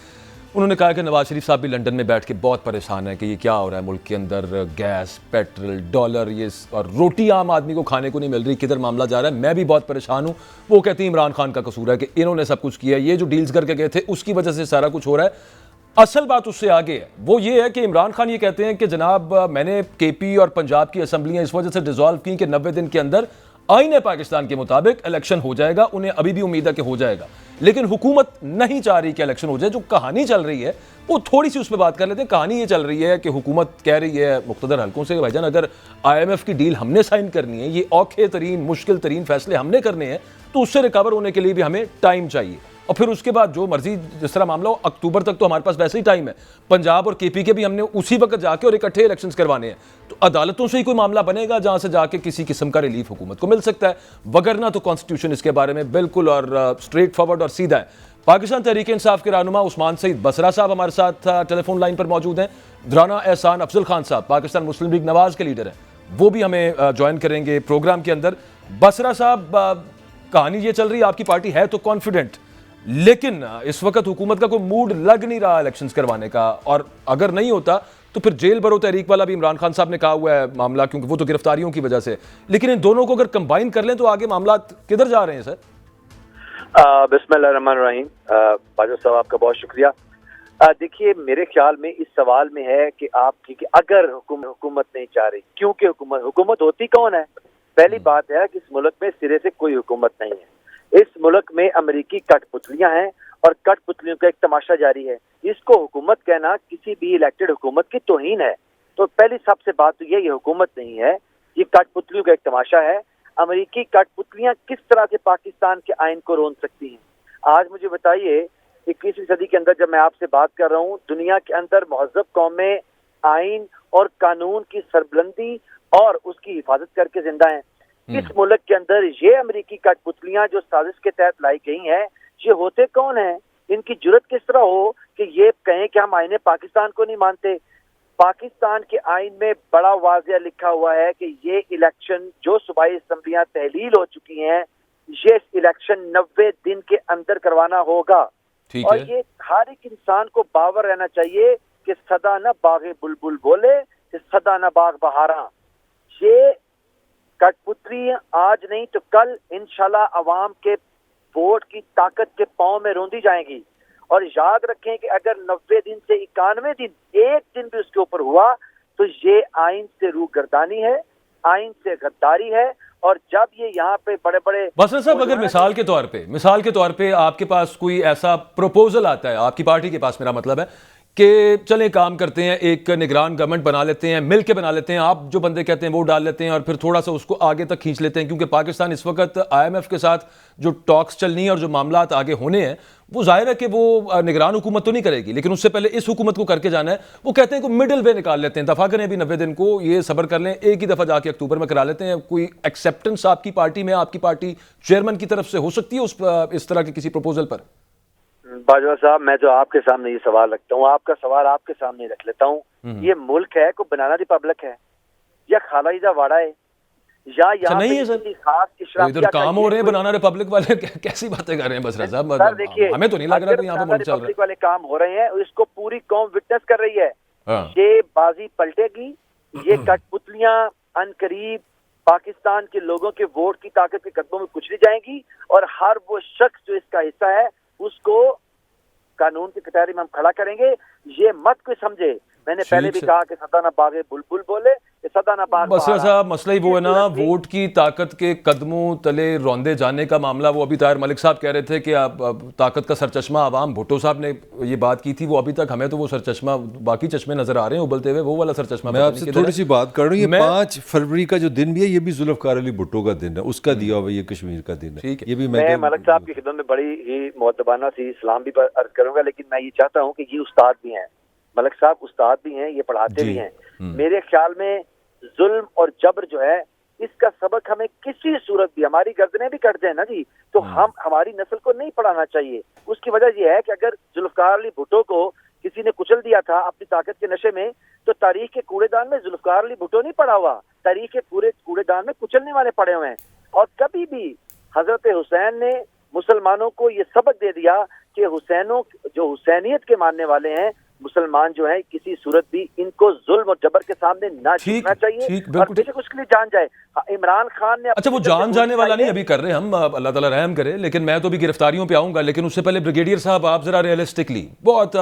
انہوں نے کہا کہ نواز شریف صاحب بھی لنڈن میں بیٹھ کے بہت پریشان ہے کہ یہ کیا ہو رہا ہے ملک کے اندر, گیس, پیٹرول, ڈالر, یہ اور روٹی عام آدمی کو کھانے کو نہیں مل رہی, کدھر معاملہ جا رہا ہے. میں بھی بہت پریشان ہوں. وہ کہتی ہیں عمران خان کا قصور ہے کہ انہوں نے سب کچھ کیا, یہ جو ڈیلز کر کے گئے تھے اس کی وجہ سے سارا کچھ ہو رہا ہے. اصل بات اس سے آگے ہے, وہ یہ ہے کہ عمران خان یہ کہتے ہیں کہ جناب میں نے کے پی اور پنجاب کی اسمبلیاں اس وجہ سے ڈیزالو کی کہ 90 دن کے اندر آئین پاکستان کے مطابق الیکشن ہو جائے گا. انہیں ابھی بھی امید ہے کہ ہو جائے گا, لیکن حکومت نہیں چاہ رہی کہ الیکشن ہو جائے. جو کہانی چل رہی ہے وہ تھوڑی سی اس پہ بات کر لیتے ہیں. کہانی یہ چل رہی ہے کہ حکومت کہہ رہی ہے مقتدر حلقوں سے کہ بھائی جان اگر آئی ایم ایف کی ڈیل ہم نے سائن کرنی ہے, یہ اوکھے ترین مشکل ترین فیصلے ہم نے کرنے ہیں, تو اس سے ریکور ہونے کے لیے بھی ہمیں ٹائم چاہیے. اور پھر اس کے بعد جو مرضی جس طرح معاملہ ہو, اکتوبر تک تو ہمارے پاس ویسے ہی ٹائم ہے. پنجاب اور کے پی کے بھی ہم نے اسی وقت جا کے اور اکٹھے الیکشنز کروانے ہیں. تو عدالتوں سے ہی کوئی معاملہ بنے گا جہاں سے جا کے کسی قسم کا ریلیف حکومت کو مل سکتا ہے, وگرنہ تو کانسٹیٹیوشن اس کے بارے میں بالکل اور اسٹریٹ فارورڈ اور سیدھا ہے. پاکستان تحریک انصاف کے رہنما عثمان سعید بصرہ صاحب ہمارے ساتھ ٹیلی فون لائن پر موجود ہیں. درانا احسان افضل خان صاحب پاکستان مسلم لیگ نواز کے لیڈر ہیں, وہ بھی ہمیں جوائن کریں گے پروگرام کے اندر. بصرہ صاحب, کہانی یہ چل رہی ہے آپ کی پارٹی ہے تو کانفیڈنٹ, لیکن اس وقت حکومت کا کوئی موڈ لگ نہیں رہا الیکشنز کروانے کا, اور اگر نہیں ہوتا تو پھر جیل برو تحریک والا بھی عمران خان صاحب نے کہا ہوا ہے معاملہ, کیونکہ وہ تو گرفتاریوں کی وجہ سے, لیکن ان دونوں کو اگر کمبائن کر لیں تو آگے معاملات کدھر جا رہے ہیں سر؟ بسم اللہ الرحمن الرحیم. باجوہ صاحب آپ کا بہت شکریہ. دیکھیے میرے خیال میں اس سوال میں ہے کہ آپ کی کہ اگر حکومت نہیں چاہ رہی, کیونکہ حکومت ہوتی کون ہے؟ پہلی بات ہے کہ اس ملک میں سرے سے کوئی حکومت نہیں ہے. اس ملک میں امریکی کٹ پتلیاں ہیں اور کٹ پتلیوں کا ایک تماشا جاری ہے. اس کو حکومت کہنا کسی بھی الیکٹڈ حکومت کی توہین ہے. تو پہلی سب سے بات تو یہ حکومت نہیں ہے, یہ کٹ پتلیوں کا ایک تماشا ہے. امریکی کٹ پتلیاں کس طرح سے پاکستان کے آئین کو رون سکتی ہیں؟ آج مجھے بتائیے 21ویں صدی کے اندر جب میں آپ سے بات کر رہا ہوں, دنیا کے اندر مہذب قومیں آئین اور قانون کی سربلندی اور اس کی حفاظت کر کے زندہ ہیں. اس ملک کے اندر یہ امریکی کٹ پتلیاں جو سازش کے تحت لائی گئی ہیں, یہ ہوتے کون ہیں؟ ان کی جرت کس طرح ہو کہ یہ کہیں کہ ہم آئین پاکستان کو نہیں مانتے؟ پاکستان کے آئین میں بڑا واضح لکھا ہوا ہے کہ یہ الیکشن جو صوبائی اسمبلیاں تحلیل ہو چکی ہیں, یہ الیکشن 90 دن کے اندر کروانا ہوگا. ٹھیک اور ہے. یہ ہر ایک انسان کو باور رہنا چاہیے کہ صدا نہ باغ بلبل بولے کہ صدا نہ باغ بہاراں. یہ کٹ پتری آج نہیں تو کل انشاءاللہ عوام کے ووٹ کی طاقت کے پاؤں میں روندی جائیں گی. اور یاد رکھیں کہ اگر 90 دن سے 91 دن ایک دن بھی اس کے اوپر ہوا تو یہ آئین سے روگردانی ہے, آئین سے غداری ہے. اور جب یہ یہاں پہ بڑے بڑے بصرہ صاحب, اگر مثال کے طور پہ آپ کے پاس کوئی ایسا پروپوزل آتا ہے, آپ کی پارٹی کے پاس میرا مطلب ہے, کہ چلیں کام کرتے ہیں, ایک نگران گورنمنٹ بنا لیتے ہیں, مل کے بنا لیتے ہیں, آپ جو بندے کہتے ہیں وہ ڈال لیتے ہیں اور پھر تھوڑا سا اس کو آگے تک کھینچ لیتے ہیں, کیونکہ پاکستان اس وقت IMF کے ساتھ جو ٹاکس چلنی ہے اور جو معاملات آگے ہونے ہیں وہ ظاہر ہے کہ وہ نگران حکومت تو نہیں کرے گی, لیکن اس سے پہلے اس حکومت کو کر کے جانا ہے. وہ کہتے ہیں کہ مڈل وے نکال لیتے ہیں, دفعہ کریں بھی 90 دن کو, یہ صبر کر لیں, ایک ہی دفعہ جا کے اکتوبر میں کرا لیتے ہیں. کوئی ایکسیپٹنس آپ کی پارٹی میں, آپ کی پارٹی چیئرمین کی طرف سے ہو سکتی ہے اس طرح کے کسی پروپوزل پر؟ باجوہ صاحب, میں جو آپ کے سامنے یہ سوال رکھتا ہوں, آپ کا سوال آپ کے سامنے رکھ لیتا ہوں. یہ ملک ہے کوئی بنانا ریپبلک ہے یا خالہ واڑا ہے یا یہاں نہیں ہے سر, خاص اشرافیہ ادھر کام ہو رہے ہیں بنانا ریپبلک والے, کیسی باتیں کر رہے ہیں بصرہ صاحب؟ ہمیں تو نہیں لگ رہا کہ یہاں پہ ملک چل رہا ہے. ریپبلک والے کام ہو رہے ہیں, اس کو پوری قوم وٹنس کر رہی ہے. یہ بازی پلٹے گی, یہ کٹ پتلیاں ان قریب پاکستان کے لوگوں کے ووٹ کی طاقت کے قدموں میں کچلی جائیں گی, اور ہر وہ شخص جو اس کا حصہ ہے اس کو قانون کی کٹہری میں ہم کھڑا کریں گے. یہ مت کوئی سمجھے, میں نے پہلے بھی کہا کہ صدا نہ باغ بلبل بولے کہ صدا نہ باغ بصرہ صاحب, مسئلہ ہی وہ ہے نا, ووٹ کی طاقت کے قدموں تلے روندے جانے کا معاملہ. وہ ابھی طاہر ملک صاحب کہہ رہے تھے کہ طاقت کا سرچشمہ عوام, بھٹو صاحب نے یہ بات کی تھی, وہ ابھی تک ہمیں تو وہ سرچشمہ, باقی چشمے نظر آ رہے ہیں ابلتے ہوئے, وہ والا سرچشمہ. میں آپ سے تھوڑی سی بات کر رہا ہوں, یہ 5 فروری کا جو دن بھی ہے یہ بھی ذوالفقار علی بھٹو کا دن ہے, اس کا دیا ہوا یہ کشمیر کا دن ہے. یہ بھی میں ملک صاحب کی خدمت میں بڑی ہی مؤدبانہ سی اسلام بھی عرض کروں گا, لیکن میں یہ چاہتا ہوں کہ یہ استاد بھی ہیں, ملک صاحب استاد بھی ہیں, یہ پڑھاتے بھی ہیں. میرے خیال میں ظلم اور جبر جو ہے اس کا سبق ہمیں کسی صورت بھی, ہماری گردنیں بھی کٹ جائیں نا جی, تو ہماری نسل کو نہیں پڑھانا چاہیے. اس کی وجہ یہ ہے کہ اگر ذوالفقار علی بھٹو کو کسی نے کچل دیا تھا اپنی طاقت کے نشے میں, تو تاریخ کے کوڑے دان میں ذوالفقار علی بھٹو نہیں پڑا ہوا, تاریخ کے پورے کوڑے دان میں کچلنے والے پڑے ہوئے ہیں. اور کبھی بھی حضرت حسین نے مسلمانوں کو یہ سبق دے دیا کہ حسینوں جو حسینیت کے ماننے والے ہیں مسلمان جو ہیں کسی صورت بھی ان کو ظلم اور جبر کے سامنے نہ جھکنا چاہیے, اور بے شک اس کے لیے جان جائے. عمران خان نے اچھا وہ جان جانے والا نہیں ابھی کر رہے ہم, اللہ تعالیٰ رحم کرے, لیکن میں تو بھی گرفتاریوں پہ آؤں گا, لیکن اس سے پہلے بریگیڈیئر صاحب آپ ذرا ریئلسٹکلی بہت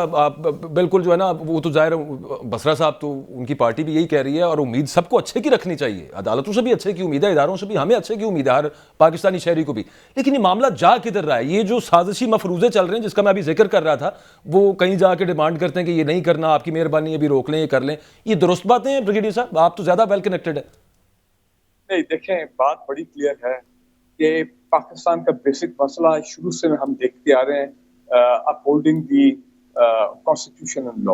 بالکل جو ہے نا, وہ تو ظاہر بصرہ صاحب تو ان کی پارٹی بھی یہی کہہ رہی ہے, اور امید سب کو اچھے کی رکھنی چاہیے, عدالتوں سے بھی اچھے کی امید ہے, اداروں سے بھی ہمیں اچھے کی امید ہے, ہر پاکستانی شہری کو بھی. لیکن یہ معاملہ جا کدھر رہا ہے؟ یہ جو سازشی مفروضے چل رہے ہیں جس کا میں ابھی ذکر کر رہا تھا, وہ کہیں جا کے ڈیمانڈ کرتے ہیں کہ یہ نہیں کرنا, آپ کی مہربانی ہے بھی روک لیں, یہ کر لیں. یہ درست باتیں ہیں بریگیڈیئر صاحب؟ آپ تو زیادہ ویل کنیکٹڈ ہیں. نہیں دیکھیں, بات بڑی کلیئر ہے کہ پاکستان کا بیسک مسئلہ شروع سے ہم دیکھتے آ رہے ہیں, اپہولڈنگ دی کانسٹیٹیوشن اینڈ لا.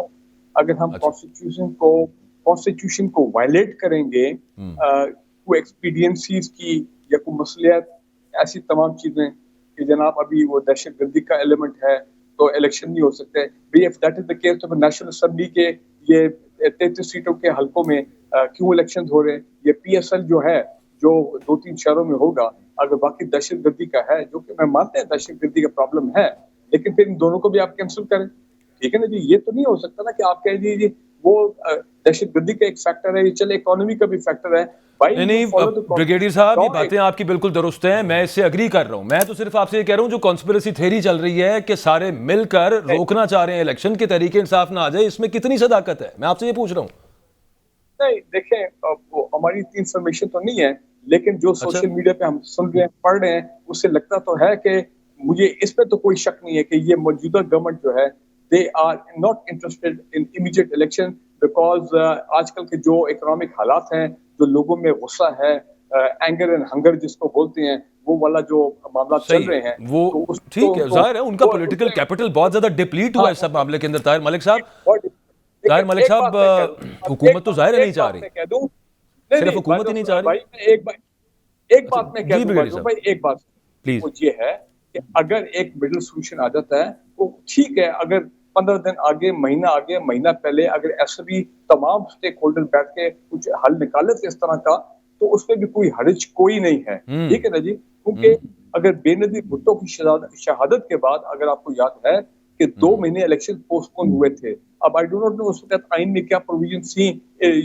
اگر ہم کانسٹیٹیوشن کو وائلیٹ کریں گے, کوئی ایکسپیڈینسیز کی یا کوئی مصلحت, ایسی تمام چیزیں کہ جناب ابھی وہ دہشت گردی کا ایلیمنٹ ہے تو الیکشن نہیں ہو سکتے. If that is the case تو نیشنل اسمبلی کے یہ 33 سیٹوں کے حلقوں میں کیوں الیکشن ہو رہے ہیں؟ یہ PSL جو ہے جو 2-3 شہروں میں ہوگا, اگر باقی دہشت گردی کا ہے, جو کہ میں مانتا ہوں دہشت گردی کا پرابلم ہے, لیکن پھر ان دونوں کو بھی آپ کینسل کریں. ٹھیک ہے نا جی, یہ تو نہیں ہو سکتا نا کہ آپ کہہ دیجیے وہ دہشت گردی کا ایک فیکٹر ہے, یہ چلے اکانومی کا بھی فیکٹر ہے. نہیں بریگیڈیئر صاحب, یہ باتیں آپ کی بالکل درست ہیں, میں اس سے اگری کر رہا ہوں. میں تو صرف آپ سے یہ کہہ رہا ہوں جو کانسپریسی تھیوری چل رہی ہے کہ سارے مل کر روکنا چاہ رہے ہیں الیکشن کے, تحریک انصاف نہ آ جائے, اس میں کتنی صداقت ہے؟ میں آپ سے یہ پوچھ رہا ہوں. نہیں دیکھیں, ہماری اتنی انفارمیشن تو نہیں ہے, لیکن جو سوشل میڈیا پہ ہم سن رہے ہیں, پڑھ رہے ہیں, اس سے لگتا تو ہے کہ مجھے اس پہ تو کوئی شک نہیں ہے کہ یہ موجودہ گورنمنٹ جو ہے they are not interested in immediate election because آج کل کے جو اکنامک حالات ہیں, جو لوگوں میں غصہ ہے, اینگر اینڈ ہنگر جس کو بولتے ہیں, وہ والا جو معاملات چل رہے ہیں, وہ ٹھیک ہے, ظاہر ہے ان کا پولیٹیکل کیپٹل بہت زیادہ ڈپلیٹ ہوا ہے اس سب معاملے کے اندر. طاہر ملک صاحب حکومت تو ظاہر نہیں چاہ رہی, صرف حکومت ہی نہیں چاہ رہی. ایک بات میں کہہ دوں بھائی, ایک بات وہ یہ ہے کہ اگر ایک مڈل سولوشن آ جاتا ہے وہ ٹھیک ہے, اگر 15 دن آگے, مہینہ پہلے اگر ایسے بھی تمام سٹیک ہولڈر بیٹھ کے کچھ حل نکالے تھے اس طرح کا, تو اس میں بھی کوئی حرج کوئی نہیں ہے. ٹھیک ہے نا جی, کیونکہ اگر بے نظیر بھٹو کی شہادت کے بعد اگر آپ کو یاد ہے کہ 2 مہینے الیکشن پوسٹپون ہوئے تھے. اب آئی ڈو ناٹ نو اس وقت آئین میں کیا پروویژن تھیں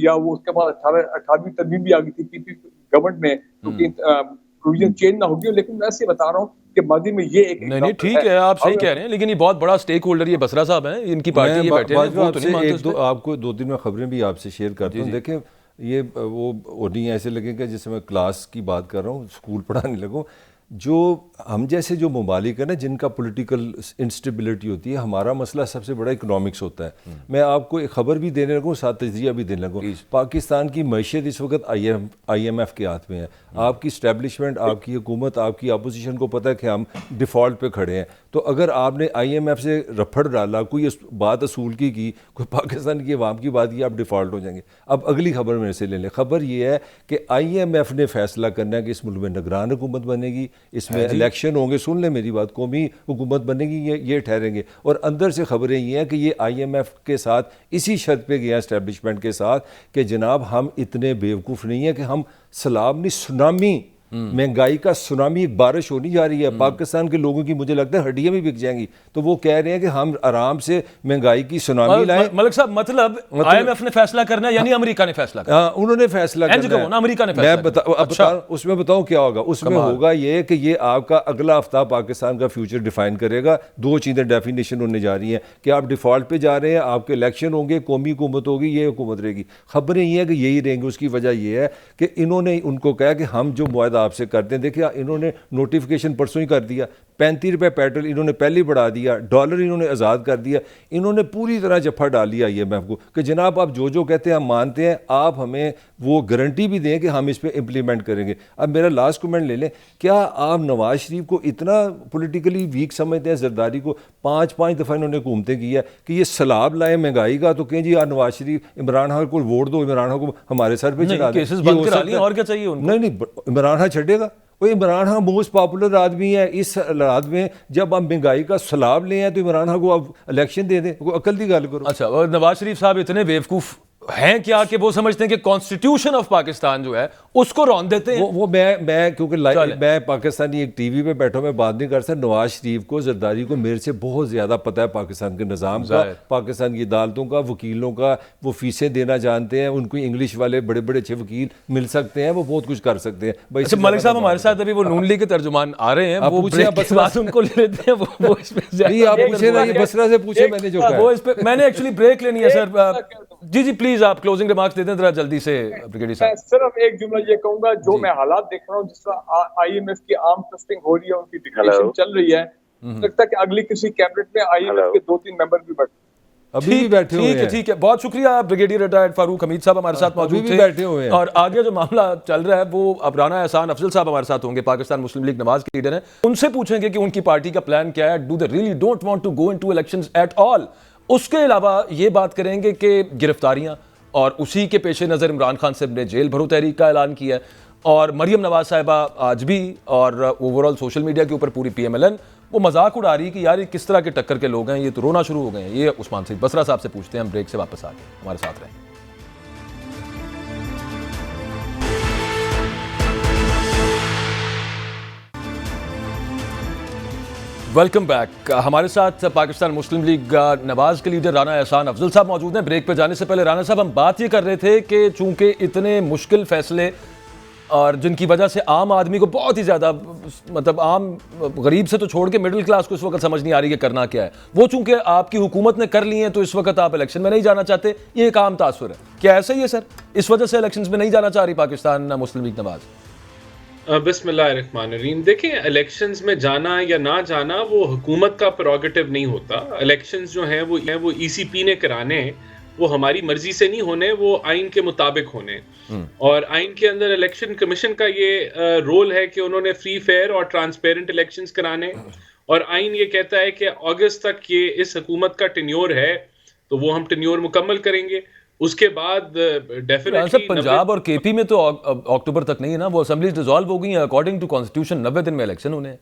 یا وہ اس کے بعد 18ویں ترمیم بھی آ گئی تھی پی پی گورنمنٹ میں کیونکہ پروویژن چینج نہ ہوگی. لیکن میں ایسے بتا رہا ہوں کہ ماضی میں یہ ایک نہیں ٹھیک ہے آپ صحیح کہہ رہے ہیں لیکن یہ بہت بڑا سٹیک ہولڈر یہ بسرا صاحب ہیں ان کی پارٹی یہ بیٹھے ہیں وہ تو نہیں مانتے. آپ کو 2 دن میں خبریں بھی آپ سے شیئر کرتا ہوں. دیکھیں یہ وہ نہیں ایسے لگے گا جیسے میں کلاس کی بات کر رہا ہوں اسکول پڑھانے لگوں. جو ہم جیسے جو ممالک ہیں نا جن کا پولیٹیکل انسٹیبلٹی ہوتی ہے ہمارا مسئلہ سب سے بڑا اکنامکس ہوتا ہے. میں آپ کو ایک خبر بھی دینے لگوں ساتھ تجزیہ بھی دینے لگوں. پاکستان کی معیشت اس وقت آئی ایم ایف کے ہاتھ میں ہے. آپ کی اسٹیبلشمنٹ آپ کی حکومت آپ کی اپوزیشن کو پتہ ہے کہ ہم ڈیفالٹ پہ کھڑے ہیں. تو اگر آپ نے آئی ایم ایف سے رپھڑ ڈالا کوئی بات اصول کی کوئی پاکستان کی عوام کی بات کی آپ ڈیفالٹ ہو جائیں گے. اب اگلی خبر میرے سے لے لیں. خبر یہ ہے کہ آئی ایم ایف نے فیصلہ کرنا ہے کہ اس ملک میں نگران حکومت بنے گی اس میں الیکشن ہوں گے. سن لیں میری بات قومی حکومت بنے گی یہ ٹھہریں گے. اور اندر سے خبریں یہ ہیں کہ یہ آئی ایم ایف کے ساتھ اسی شرط پہ گیا اسٹیبلشمنٹ کے ساتھ کہ جناب ہم اتنے بیوقوف نہیں ہیں کہ ہم سیلاب نہیں سونامی مہنگائی کا سونامی ایک بارش ہونے جا رہی ہے. پاکستان کے لوگوں کی مجھے لگتا ہے ہڈیاں بھی بک جائیں گی. تو وہ کہہ رہے ہیں کہ ہم آرام سے مہنگائی کی سونامی لائیں. ملک صاحب مطلب آئی ایم ایف نے فیصلہ کرنا ہے یعنی امریکہ نے فیصلہ کرنا. انہوں نے فیصلہ کرنا ہے. امریکہ نے فیصلہ اس میں بتاؤں کیا ہوگا. اس میں ہوگا یہ کہ یہ آپ کا اگلا ہفتہ پاکستان کا فیوچر ڈیفائن کرے گا. 2 چیزیں ڈیفینیشن ہونے جا رہی ہیں کہ آپ ڈیفالٹ پہ جا رہے ہیں آپ کے الیکشن ہوں گے قومی حکومت ہوگی یہ حکومت رہے گی. خبریں یہ ہیں کہ یہی رہیں گی. اس کی وجہ یہ ہے کہ انہوں نے ان کو کہا کہ ہم جو معاہدہ آپ سے کرتے ہیں. دیکھیں انہوں نے نوٹیفیکیشن پرسوں ہی کر دیا. 35 روپے پیٹرول انہوں نے پہلے بڑھا دیا. ڈالر انہوں نے آزاد کر دیا. انہوں نے پوری طرح جفا ڈال لیا آئی ایم ایف کو کہ جناب آپ جو کہتے ہیں ہم مانتے ہیں. آپ ہمیں وہ گارنٹی بھی دیں کہ ہم اس پہ امپلیمنٹ کریں گے. اب میرا لاسٹ کمنٹ لے لیں. کیا آپ نواز شریف کو اتنا پولیٹیکلی ویک سمجھتے ہیں؟ زرداری کو 5 دفعہ انہوں نے حکومتیں کی ہے کہ یہ سیلاب لائیں مہنگائی کا تو کہیں جی یار نواز شریف عمران خان کو ووٹ دو عمران خان کو ہمارے سر پہ چڑھا دیں. اور کیا چاہیے نہیں عمران خان چھڈے گا. وہ عمران خان موسٹ پاپولر آدمی ہے اس حالات میں. جب آپ مہنگائی کا سیلاب لے ہیں تو عمران خان کو آپ الیکشن دے دیں. کوئی عقل کی گل کرو. اچھا اور نواز شریف صاحب اتنے بیوقوف ہیں کیا کہ وہ سمجھتے ہیں کہ کانسٹیٹیوشن آف پاکستان جو ہے اس کو رون دیتے ہیں؟ وہ میں کیونکہ میں پاکستانی ایک ٹی وی پہ بیٹھا ہوں میں بات نہیں کر سکتا. نواز شریف کو زرداری کو میرے سے بہت زیادہ پتہ ہے پاکستان کے نظام کا پاکستان کی عدالتوں کا وکیلوں کا. وہ فیسیں دینا جانتے ہیں. ان کو انگلش والے بڑے بڑے اچھے وکیل مل سکتے ہیں. وہ بہت کچھ کر سکتے ہیں. ملک صاحب ہمارے ساتھ ابھی وہ نون لیگ کے ترجمان آ رہے ہیں. آپ ان کو لے لیتے ہیں. وہ اس پہ آپ پوچھیں نا یہ بسرا سے پوچھیں. میں نے جو کہا وہ اس پہ میں نے ایکچولی بریک لینی ہے سر. جی پلیز آپ کلوزنگ ریمارکس دے دیں ذرا جلدی سے. میں صرف ایک جملہ یہ کہوں گا جو میں حالات دیکھ رہا ہوں جس طرح آئی ایم ایف کی عام ٹرسٹنگ ہو رہی ہے ان کی ڈکلیریشن چل رہی ہے. لگتا ہے کہ اگلی کسی کیبنٹ میں آئی ایم ایف کے 2-3 ممبر بھی بیٹھے ابھی بھی بیٹھے ہوئے ہیں. ٹھیک ہے بہت شکریہ. بریگیڈیئر ریٹائرڈ فاروق حمید صاحب ہمارے ساتھ موجود تھے بیٹھے ہوئے ہیں. اور آگے جو معاملہ چل رہا ہے وہ اب رانا احسان افضل صاحب ہمارے ساتھ ہوں گے. پاکستان مسلم لیگ نواز کے لیڈر ہیں. ان سے پوچھیں گے کہ ان کی پارٹی کا پلان کیا ہے. Do they really don't want to go into elections at all. اس کے علاوہ یہ بات کریں گے کہ گرفتاریاں اور اسی کے پیش نظر عمران خان صاحب نے جیل بھرو تحریک کا اعلان کیا ہے. اور مریم نواز صاحبہ آج بھی اور اوور آل سوشل میڈیا کے اوپر پوری پی ایم ایل این وہ مذاق اڑا رہی کہ یار یہ کس طرح کے ٹکر کے لوگ ہیں. یہ تو رونا شروع ہو گئے ہیں. یہ عثمان سعید بسرا صاحب سے پوچھتے ہیں. ہم بریک سے واپس آ کے ہمارے ساتھ رہیں. Welcome back. ہمارے ساتھ پاکستان مسلم لیگ نواز کے لیڈر رانا احسان افضل صاحب موجود ہیں. بریک پہ جانے سے پہلے رانا صاحب ہم بات یہ کر رہے تھے کہ چونکہ اتنے مشکل فیصلے اور جن کی وجہ سے عام آدمی کو بہت ہی زیادہ مطلب عام غریب سے تو چھوڑ کے مڈل کلاس کو اس وقت سمجھ نہیں آ رہی کہ کرنا کیا ہے. وہ چونکہ آپ کی حکومت نے کر لی ہیں تو اس وقت آپ الیکشن میں نہیں جانا چاہتے. یہ ایک عام تاثر ہے. کیا ایسا ہی ہے سر؟ اس وجہ سے الیکشنز میں نہیں جانا چاہ رہی پاکستان مسلم لیگ نواز؟ بسم اللہ الرحمن الرحیم. دیکھیں الیکشنز میں جانا یا نہ جانا وہ حکومت کا پروگیٹو نہیں ہوتا. الیکشنز جو ہیں وہ ای سی پی نے کرانے ہیں. وہ ہماری مرضی سے نہیں ہونے. وہ آئین کے مطابق ہونے. اور آئین کے اندر الیکشن کمیشن کا یہ رول ہے کہ انہوں نے فری فیئر اور ٹرانسپیرنٹ الیکشنز کرانے. اور آئین یہ کہتا ہے کہ اگست تک یہ اس حکومت کا ٹینیور ہے تو وہ ہم ٹینیور مکمل کریں گے. اس کے بعد ڈیفینیٹلی پنجاب اور کے پی میں تو اکتوبر تک نہیں ہے نا. وہ اسمبلیز ڈیزالو ہو گئی ہیں اکارڈنگ ٹو کانسٹیٹیوشن. 90 دن میں الیکشن ہونے ہیں.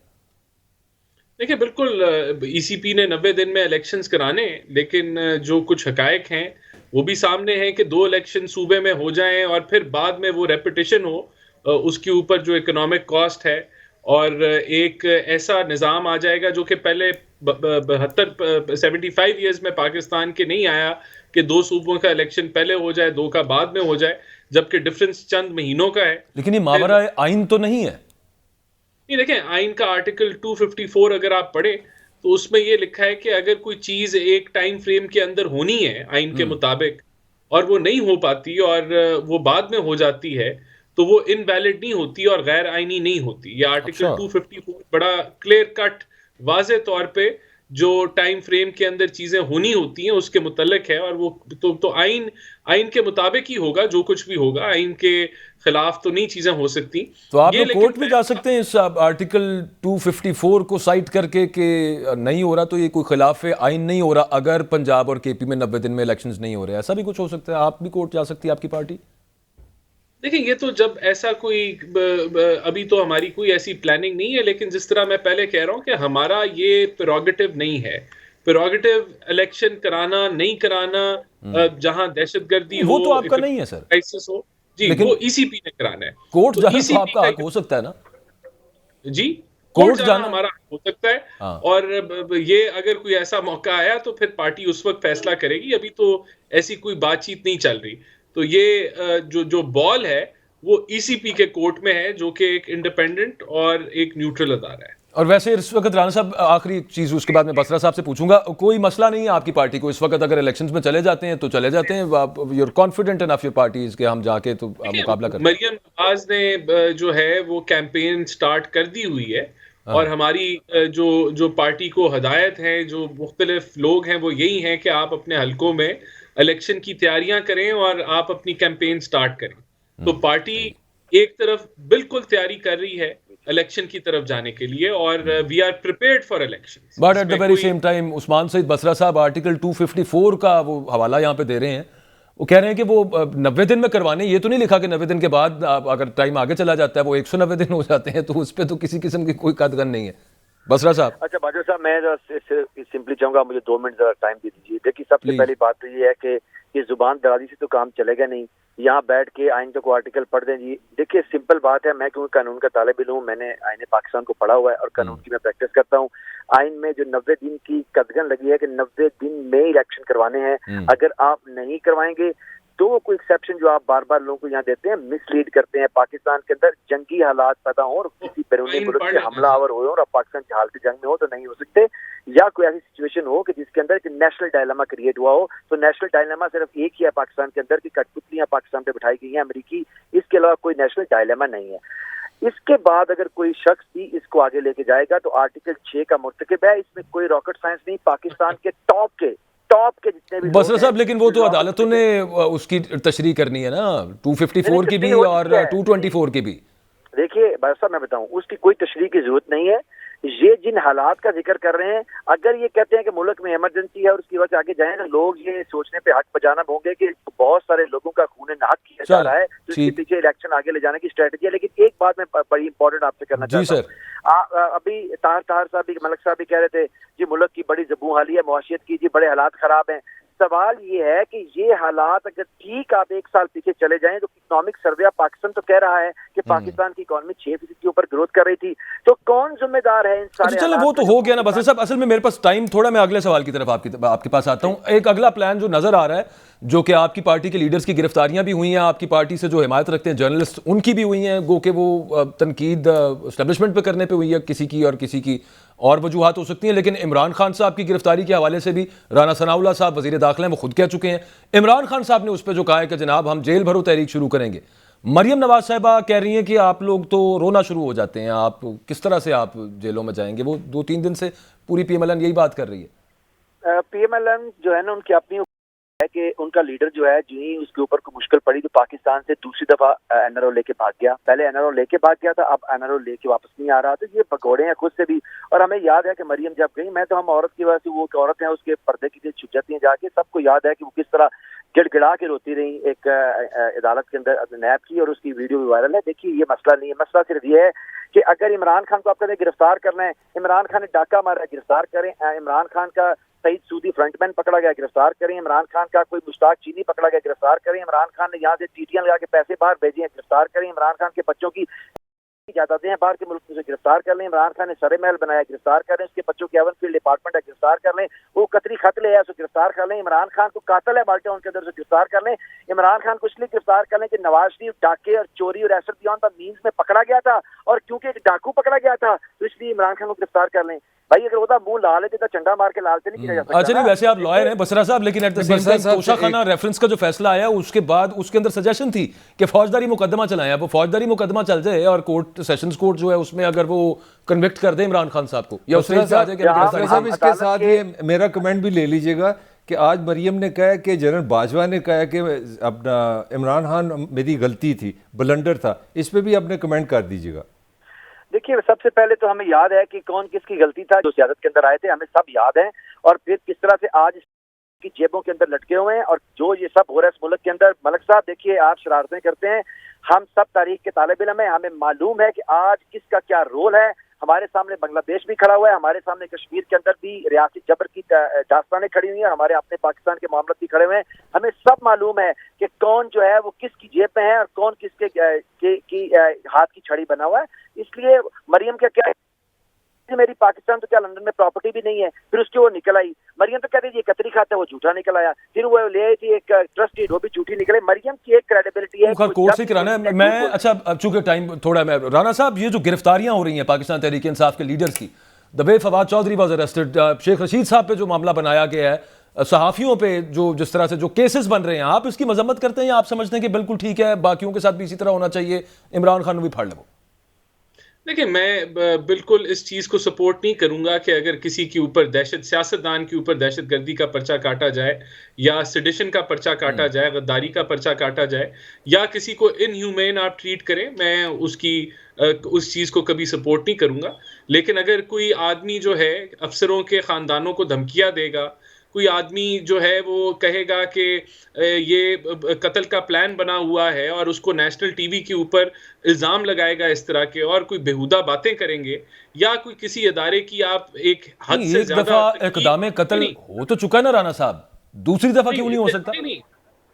دیکھیں بالکل ای سی پی نے 90 دن میں الیکشنز کرانے. لیکن جو کچھ حقائق ہیں وہ بھی سامنے ہیں کہ 2 الیکشن صوبے میں ہو جائیں اور پھر بعد میں وہ ریپیٹیشن ہو. اس کے اوپر جو اکنامک کاسٹ ہے اور ایک ایسا نظام آ جائے گا جو کہ پہلے 75 ایئرز میں پاکستان کے نہیں آیا کہ 2 صوبوں کا الیکشن پہلے ہو جائے 2 کا بعد میں ہو جائے، جبکہ ڈفرنس چند مہینوں کا ہے. لیکن یہ ماورا آئین تو نہیں ہے. یہ دیکھیں آئین کا آرٹیکل 254 اگر آپ پڑھیں تو اس میں یہ لکھا ہے کہ اگر کوئی چیز ایک ٹائم فریم کے اندر ہونی ہے آئین کے مطابق اور وہ نہیں ہو پاتی اور وہ بعد میں ہو جاتی ہے تو وہ انویلڈ نہیں ہوتی اور غیر آئینی نہیں ہوتی. یہ آرٹیکل 254 بڑا کلیئر کٹ واضح طور پہ جو ٹائم فریم کے اندر چیزیں ہونی ہوتی ہیں اس کے متعلق ہے، اور وہ تو آئین کے مطابق ہی ہوگا. جو کچھ بھی ہوگا آئین کے خلاف تو نہیں چیزیں ہو سکتی. تو آپ لوگ کورٹ بھی جا سکتے ہیں اس آرٹیکل 254 کو سائٹ کر کے کہ نہیں ہو رہا تو یہ کوئی خلاف آئین نہیں ہو رہا اگر پنجاب اور کے پی میں 90 دن میں الیکشنز نہیں ہو رہے. ایسا بھی کچھ ہو سکتا ہے؟ آپ بھی کورٹ جا سکتی ہے آپ کی پارٹی؟ دیکھیں یہ تو جب ایسا کوئی ابھی تو ہماری کوئی ایسی پلاننگ نہیں ہے، لیکن جس طرح میں پہلے کہہ رہا ہوں کہ ہمارا یہ پریروگیٹو نہیں ہے. پریروگیٹو الیکشن کرانا نہیں کرانا، جہاں دہشت گردی ہو، وہ تو آپ کا نہیں ہے سر، کرائسس ہو، جی وہ ای سی پی نے کرانا ہے. کورٹ جانا تو آپ کا حق ہو سکتا ہے نا. جی کورٹ جانا ہمارا ہو سکتا ہے، اور یہ اگر کوئی ایسا موقع آیا تو پھر پارٹی اس وقت فیصلہ کرے گی. ابھی تو ایسی کوئی بات چیت نہیں چل رہی. تو یہ جو بال ہے وہ ای سی پی کے کورٹ میں ہے، جو کہ ایک انڈیپینڈنٹ اور ایک نیوٹرل ادارہ ہے. اور ویسے اس وقت رانا صاحب آخری ایک چیز اس کے بعد میں بسرا صاحب سے پوچھوں گا، کوئی مسئلہ نہیں ہے آپ کی پارٹی کو اس وقت اگر الیکشنز میں چلے جاتے ہیں تو چلے جاتے ہیں؟ You are confident enough your parties کہ ہم جا کے تو مقابلہ کریں؟ مریم نواز نے جو ہے وہ کیمپین سٹارٹ کر دی ہوئی ہے، اور ہماری جو پارٹی کو ہدایت ہے، جو مختلف لوگ ہیں وہ یہی ہیں کہ آپ اپنے حلقوں میں الیکشن کی تیاریاں کریں اور آپ اپنی کیمپین سٹارٹ کریں. تو پارٹی ایک طرف بالکل تیاری کر رہی ہے الیکشن کی طرف جانے کے لیے، اور we are prepared for election. But at the very same time Usman Saeed Basra sahab article 254 کا وہ حوالہ یہاں پہ دے رہے ہیں. وہ کہہ رہے ہیں کہ وہ 90 دن میں کروانے، یہ تو نہیں لکھا کہ 90 دن کے بعد اگر ٹائم آگے چلا جاتا ہے وہ 190 دن ہو جاتے ہیں، تو اس پہ تو کسی قسم کی کوئی قدغن نہیں ہے. بسرا صاحب. اچھا باجوہ صاحب، میں سمپلی چاہوں گا مجھے 2 منٹ ذرا ٹائم دے دیجیے. دیکھیے سب سے پہلی بات تو یہ ہے کہ یہ زبان درازی سے تو کام چلے گا نہیں. یہاں بیٹھ کے آئین کا کوئی آرٹیکل پڑھ دیں جی. دیکھیے سمپل بات ہے، میں کیونکہ قانون کا طالب علم ہوں، میں نے آئین پاکستان کو پڑھا ہوا ہے اور قانون کی میں پریکٹس کرتا ہوں. آئین میں جو 90 دن کی قدغن لگی ہے کہ 90 دن میں الیکشن کروانے ہیں، اگر آپ نہیں کروائیں گے تو کوئی ایکسیپشن جو آپ بار بار لوگوں کو یہاں دیتے ہیں، مس لیڈ کرتے ہیں. پاکستان کے اندر جنگی حالات پیدا ہوں اور کسی بیرونی ملک کے حملہ آور ہوئے اور آپ پاکستان کی حالت جنگ میں ہو تو نہیں ہو سکتے، یا کوئی ایسی سچویشن ہو کہ جس کے اندر نیشنل ڈائلما کریٹ ہوا ہو. تو نیشنل ڈائلما صرف ایک ہی ہے پاکستان کے اندر کہ کٹپتلیاں پاکستان پہ بٹھائی گئی ہیں امریکی، اس کے علاوہ کوئی نیشنل ڈائلما نہیں ہے. اس کے بعد اگر کوئی شخص بھی اس کو آگے لے کے جائے گا تو آرٹیکل 6 کا مرتکب ہے. اس میں کوئی راکٹ سائنس نہیں. پاکستان کے ٹاپ کے جتنے بھی بسرا صاحب، لیکن وہ تو عدالتوں نے اس کی تشریح کرنی ہے نا، 254 کی بھی اور 224 کی بھی. دیکھیے بسرا صاحب، میں بتاؤں اس کی کوئی تشریح کی ضرورت نہیں ہے. یہ جن حالات کا ذکر کر رہے ہیں، اگر یہ کہتے ہیں کہ ملک میں ایمرجنسی ہے اور اس کی وجہ سے آگے جائیں تو لوگ یہ سوچنے پہ حق بجانب ہوں گے کہ بہت سارے لوگوں کا خون ناحق کیا جا رہا ہے، تو اس کے پیچھے الیکشن آگے لے جانے کی اسٹریٹجی ہے. لیکن ایک بات میں بڑی امپورٹنٹ آپ سے کرنا چاہتا ہوں. ابھی طاہر صاحب بھی، ملک صاحب بھی کہہ رہے تھے جی ملک کی بڑی زبوں حالی ہے، معاشیت کی جی بڑے حالات خراب ہیں. سوال یہ ہے کہ یہ حالات اگر ٹھیک آپ 1 سال پیچھے چلے جائیں تو اکنامک سروے آف پاکستان تو کہہ رہا ہے کہ پاکستان کی اکانومی 6% کے اوپر گروتھ کر رہی تھی. تو کون ذمہ دار ہے ان سارے؟ چلو وہ تو ہو گیا نا بسر صاحب. اصل میں میرے پاس ٹائم تھوڑا، میں اگلے سوال کی طرف آپ کے پاس آتا ہوں. ایک اگلا پلان جو نظر آ رہا ہے، جو کہ آپ کی پارٹی کے لیڈرز کی گرفتاریاں بھی ہوئی ہیں، آپ کی پارٹی سے جو حمایت رکھتے ہیں جرنلسٹ ان کی بھی ہوئی ہیں، گو کہ وہ تنقید اسٹیبلشمنٹ پہ کرنے پہ ہوئی ہے کسی کی اور کسی کی اور وجوہات ہو سکتی ہیں. لیکن عمران خان صاحب کی گرفتاری کے حوالے سے بھی رانا ثناء اللہ صاحب وزیر داخلہ ہیں، وہ خود کہہ چکے ہیں. عمران خان صاحب نے اس پہ جو کہا ہے کہ جناب ہم جیل بھرو تحریک شروع کریں گے. مریم نواز صاحبہ کہہ رہی ہیں کہ آپ لوگ تو رونا شروع ہو جاتے ہیں، آپ کس طرح سے آپ جیلوں میں جائیں گے. وہ 2-3 دن سے پوری پی ایم ایل این یہی بات کر رہی ہے. پی ایم ایل این جو ہے نا، ان کی اپنی ہے کہ ان کا لیڈر جو ہے جو ہی اس کے اوپر کوئی مشکل پڑی تو پاکستان سے دوسری دفعہ این آر او لے کے بھاگ گیا. پہلے این آر او لے کے بھاگ گیا تھا، اب این آر او لے کے واپس نہیں آ رہا. تو یہ پکوڑے ہیں خود سے بھی. اور ہمیں یاد ہے کہ مریم جب گئی، میں تو ہم عورت کی وجہ سے، وہ عورت ہیں اس کے پردے کی چھپ جاتی ہیں جا کے، سب کو یاد ہے کہ وہ کس طرح گڑ گڑا کے روتی رہی ایک عدالت کے اندر نیب کی، اور اس کی ویڈیو بھی وائرل ہے. دیکھیے یہ مسئلہ نہیں ہے. مسئلہ صرف یہ ہے کہ اگر عمران خان کو آپ کہتے ہیں گرفتار کرنا ہے، عمران خان نے ڈاکہ مارا ہے، گرفتار کریں. عمران خان کا سعید سودی فرنٹ مین پکڑا گیا، گرفتار کریں. عمران خان کا کوئی مشتاق چینی پکڑا گیا، گرفتار کریں. عمران خان نے یہاں سے ٹیٹیاں لگا کے پیسے باہر بھیجے ہیں، گرفتار کریں. عمران خان کے بچوں کی جائیدادیں ہیں باہر کے ملک میں، گرفتار کر لیں. عمران خان نے سرے محل بنایا، گرفتار کر لیں. اس کے بچوں کی ایون فیلڈ ڈپارٹمنٹ ہے، گرفتار کر لیں. وہ قطری خط لے آیا، اسے گرفتار کر لیں. عمران خان کو قاتل ہے مالٹا ان کے اندر، سے گرفتار کر لیں. عمران خان کو اس لیے گرفتار کر لیں کہ نواز شریف ڈاکے اور چوری اور ایسٹ بیان دا مینز میں پکڑا گیا تھا، اور کیونکہ ایک ڈاکو پکڑا گیا تھا تو اس لیے عمران خان کو گرفتار کر لیں. بھائی اگر وہ منہ لال ہے تو چنڈا مار کے لال سے نہیں کیا جا سکتا. اچھا نہیں، ویسے آپ لائر ہیں بسرا صاحب، لیکن ایٹ دا سیم ٹائم توشہ خانہ ریفرنس کا جو فیصلہ آیا اس کے بعد اس کے اندر سجیشن تھی کہ فوجداری مقدمہ چلائیں. اب وہ فوجداری مقدمہ چل جائے اور کورٹ سیشنز کورٹ جو ہے اس میں اگر وہ کنوکٹ کر دے عمران خان صاحب کو، یا اس طرح سے آ جائے کہ صاحب اس کے ساتھ یہ میرا کمنٹ بھی لے لیجئے گا کہ آج مریم نے کہا کہ جنرل باجوہ نے کہا کہ اپنا عمران خان میری غلطی تھی، بلنڈر تھا. اس پہ بھی اپنے کمنٹ کر دیجئے گا. دیکھیے سب سے پہلے تو ہمیں یاد ہے کہ کون کس کی غلطی تھا جو سیاست کے اندر آئے تھے، ہمیں سب یاد ہے. اور پھر کس طرح سے آج کی جیبوں کے اندر لٹکے ہوئے ہیں اور جو یہ سب ہو رہا ہے اس ملک کے اندر. ملک صاحب دیکھیے آپ شرارتیں کرتے ہیں، ہم سب تاریخ کے طالب علم ہیں، ہمیں معلوم ہے کہ آج کس کا کیا رول ہے. ہمارے سامنے بنگلہ دیش بھی کھڑا ہوا ہے، ہمارے سامنے کشمیر کے اندر بھی ریاستی جبر کی داستانیں کھڑی ہوئی ہیں، ہمارے اپنے پاکستان کے معاملات بھی کھڑے ہوئے ہیں. ہمیں سب معلوم ہے کہ کون جو ہے وہ کس کی جیب میں ہے اور کون کس کے ہاتھ کی چھڑی بنا ہوا ہے. اس لیے مریم کا کیا میری پاکستان تو کیا لندن میں پراپرٹی بھی نہیں ہے، پھر اس کے وہ نکل آئی. مریم تو کہتے یہ قطری کھاتا ہے، وہ جھوٹا نکل آیا. پھر وہ لے آئی تھی ایک ٹرسٹ ڈیڈ، وہ بھی جھوٹی نکلے. مریم کی ایک کریڈیبلٹی ہے کورٹ سے کرانا ہے. میں اچھا چونکہ ٹائم تھوڑا ہے، رانا صاحب یہ جو گرفتاریاں ہو رہی ہیں پاکستان تحریک انصاف کے لیڈرز کی، the way Fawad Chaudhry was arrested، Sheikh Rashid صاحب پہ جو معاملہ بنایا گیا ہے، صحافیوں پہ جو جس طرح سے جو کیسز بن رہے ہیں، آپ اس کی مذمت کرتے ہیں یا آپ سمجھتے ہیں کہ بالکل ٹھیک ہے، باقیوں کے ساتھ بھی اسی طرح ہونا چاہیے، عمران خان بھی پھاڑ لو؟ دیکھیں میں بالکل اس چیز کو سپورٹ نہیں کروں گا کہ اگر کسی کے اوپر سیاستدان کے اوپر دہشت گردی کا پرچہ کاٹا جائے یا سیڈیشن کا پرچہ کاٹا جائے، غداری کا پرچہ کاٹا جائے یا کسی کو ان ہیومین آپ ٹریٹ کریں، میں اس چیز کو کبھی سپورٹ نہیں کروں گا. لیکن اگر کوئی آدمی جو ہے افسروں کے خاندانوں کو دھمکیاں دے گا، کوئی آدمی جو ہے وہ کہے گا کہ یہ قتل کا پلان بنا ہوا ہے اور اس کو نیشنل ٹی وی کے اوپر الزام لگائے گا اس طرح کے، اور کوئی بےہودہ باتیں کریں گے، یا کوئی کسی ادارے کی آپ ایک حد سے زیادہ ایک دفعہ اقدام قتل ہو تو چکا ہے نا رانا صاحب، دوسری دفعہ کیوں نہیں ہو سکتا؟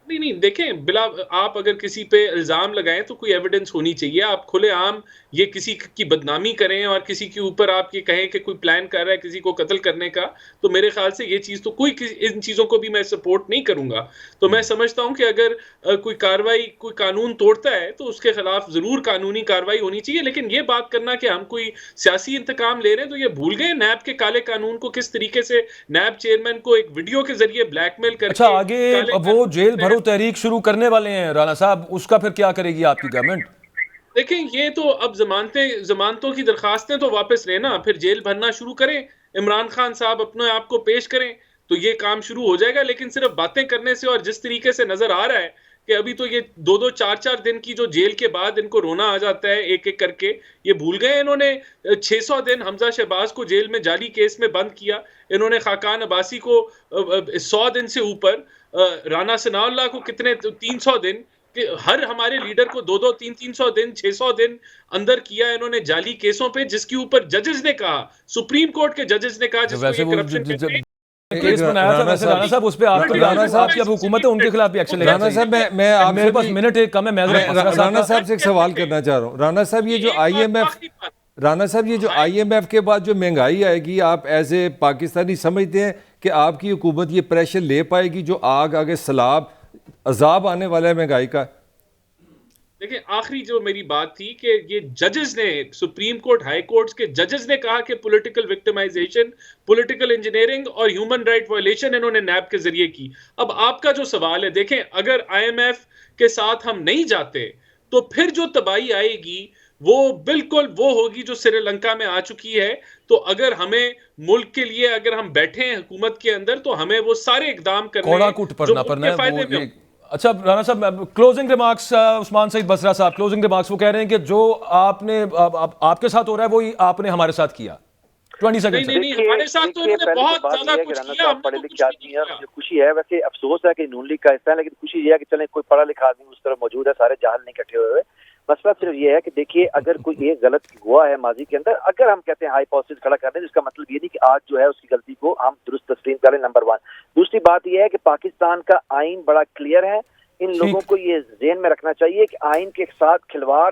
نہیں دیکھیں، بلا آپ اگر کسی پہ الزام لگائیں تو کوئی ایویڈنس ہونی چاہیے. آپ کھلے عام یہ کسی کی بدنامی کریں اور کسی کے اوپر آپ یہ کہیں کہ کوئی پلان کر رہا ہے کسی کو قتل کرنے کا، تو میرے خیال سے یہ چیز تو ان چیزوں کو بھی میں سپورٹ نہیں کروں گا. تو میں سمجھتا ہوں کہ اگر کوئی کاروائی کوئی قانون توڑتا ہے تو اس کے خلاف ضرور قانونی کاروائی ہونی چاہیے. لیکن یہ بات کرنا کہ ہم کوئی سیاسی انتقام لے رہے ہیں، تو یہ بھول گئے نیب کے کالے قانون کو، کس طریقے سے نیب چیئرمین کو ایک ویڈیو کے ذریعے بلیک میل کر کے. اچھا آگے وہ جیل بھرو تحریک شروع کرنے والے ہیں رانا صاحب، اس کا پھر کیا کرے گی آپ کی گورنمنٹ؟ دیکھیں یہ تو اب ضمانتوں کی درخواستیں تو واپس لینا، پھر جیل بھرنا شروع کریں، عمران خان صاحب اپنے آپ کو پیش کریں تو یہ کام شروع ہو جائے گا. لیکن صرف باتیں کرنے سے، اور جس طریقے سے نظر آ رہا ہے کہ ابھی تو یہ 2-2 4-4 دن کی جو جیل کے بعد ان کو رونا آ جاتا ہے ایک ایک کر کے، یہ بھول گئے. انہوں نے 600 دن حمزہ شہباز کو جیل میں جعلی کیس میں بند کیا، انہوں نے خاقان عباسی کو 100 دن سے اوپر، رانا ثناء اللہ کو کتنے 300 دن، کہ ہر ہمارے لیڈر کو 200 300 دن 600 دن اندر کیا انہوں نے جعلی کیسوں پہ، جس کے اوپر ججز نے کہا، سپریم کورٹ کے ججز نے کہا جس کو یہ کرپشن کہتے ہیں. کیس بنایا تھا ویسے رانا صاحب، اس پہ آپ کی اب حکومت ہے ان کے خلاف بھی ایکشن لینا رانا چاہیے. صاحب میں آپ میرے پاس منٹ ایک کم ہے، میں رانا صاحب سے ایک سوال کرنا چاہ رہا ہوں. رانا صاحب یہ جو آئی ایم ایف کے بعد جو مہنگائی آئے گی، آپ ایز اے پاکستانی سمجھتے ہیں کہ آپ کی حکومت یہ پریشر لے پائے گی جو آگے سیلاب عذاب آنے والا ہے مہنگائی کا؟ دیکھیں آخری جو میری بات تھی کہ یہ ججز نے، سپریم کورٹ ہائی کورٹس کے ججز نے کہا کہ پولیٹیکل وکٹمائزیشن، پولیٹیکل انجینئرنگ اور ہیومن رائٹ وائلیشن انہوں نے نیب کے ذریعے کی. اب آپ کا جو سوال ہے، دیکھیں اگر آئی ایم ایف کے ساتھ ہم نہیں جاتے تو پھر جو تباہی آئے گی وہ بالکل وہ ہوگی جو سری لنکا میں آ چکی ہے. تو اگر ہمیں ملک کے لیے اگر ہم بیٹھے ہیں حکومت کے اندر تو ہمیں وہ سارے اقدام کرنے ہیں جو ملک کے فائدے میں ہوں. اچھا رانا صاحب کلوزنگ ریمارکس، عثمان سعید بصرہ صاحب کلوزنگ ریمارکس، وہ کہہ رہے ہیں کہ جو آپ نے آپ کے ساتھ ہو رہا ہے وہی آپ نے ہمارے ساتھ کیا. 20 سیکنڈ. نہیں ہمارے ساتھ تو انہوں نے بہت زیادہ کچھ کیا. پڑھے لکھے آدمی ہیں، مجھے خوشی ہے، ویسے افسوس ہے کہ نون لیگ کا حصہ ہے، لیکن خوشی یہ ہے کہ چلیں کوئی پڑھا لکھا آدمی اس طرف موجود ہے، سارے جاہل نہیں اکٹھے ہوئے. مسئلہ صرف یہ ہے کہ دیکھیے اگر کوئی ایک غلط ہوا ہے ماضی کے اندر، اگر ہم کہتے ہیں ہائی پوسٹ کھڑا کر دیں، اس کا مطلب یہ نہیں کہ آج جو ہے اس کی غلطی کو ہم درست تسلیم کریں. نمبر 1. دوسری بات یہ ہے کہ پاکستان کا آئین بڑا کلیئر ہے، ان لوگوں کو یہ ذہن میں رکھنا چاہیے کہ آئین کے ساتھ کھلواڑ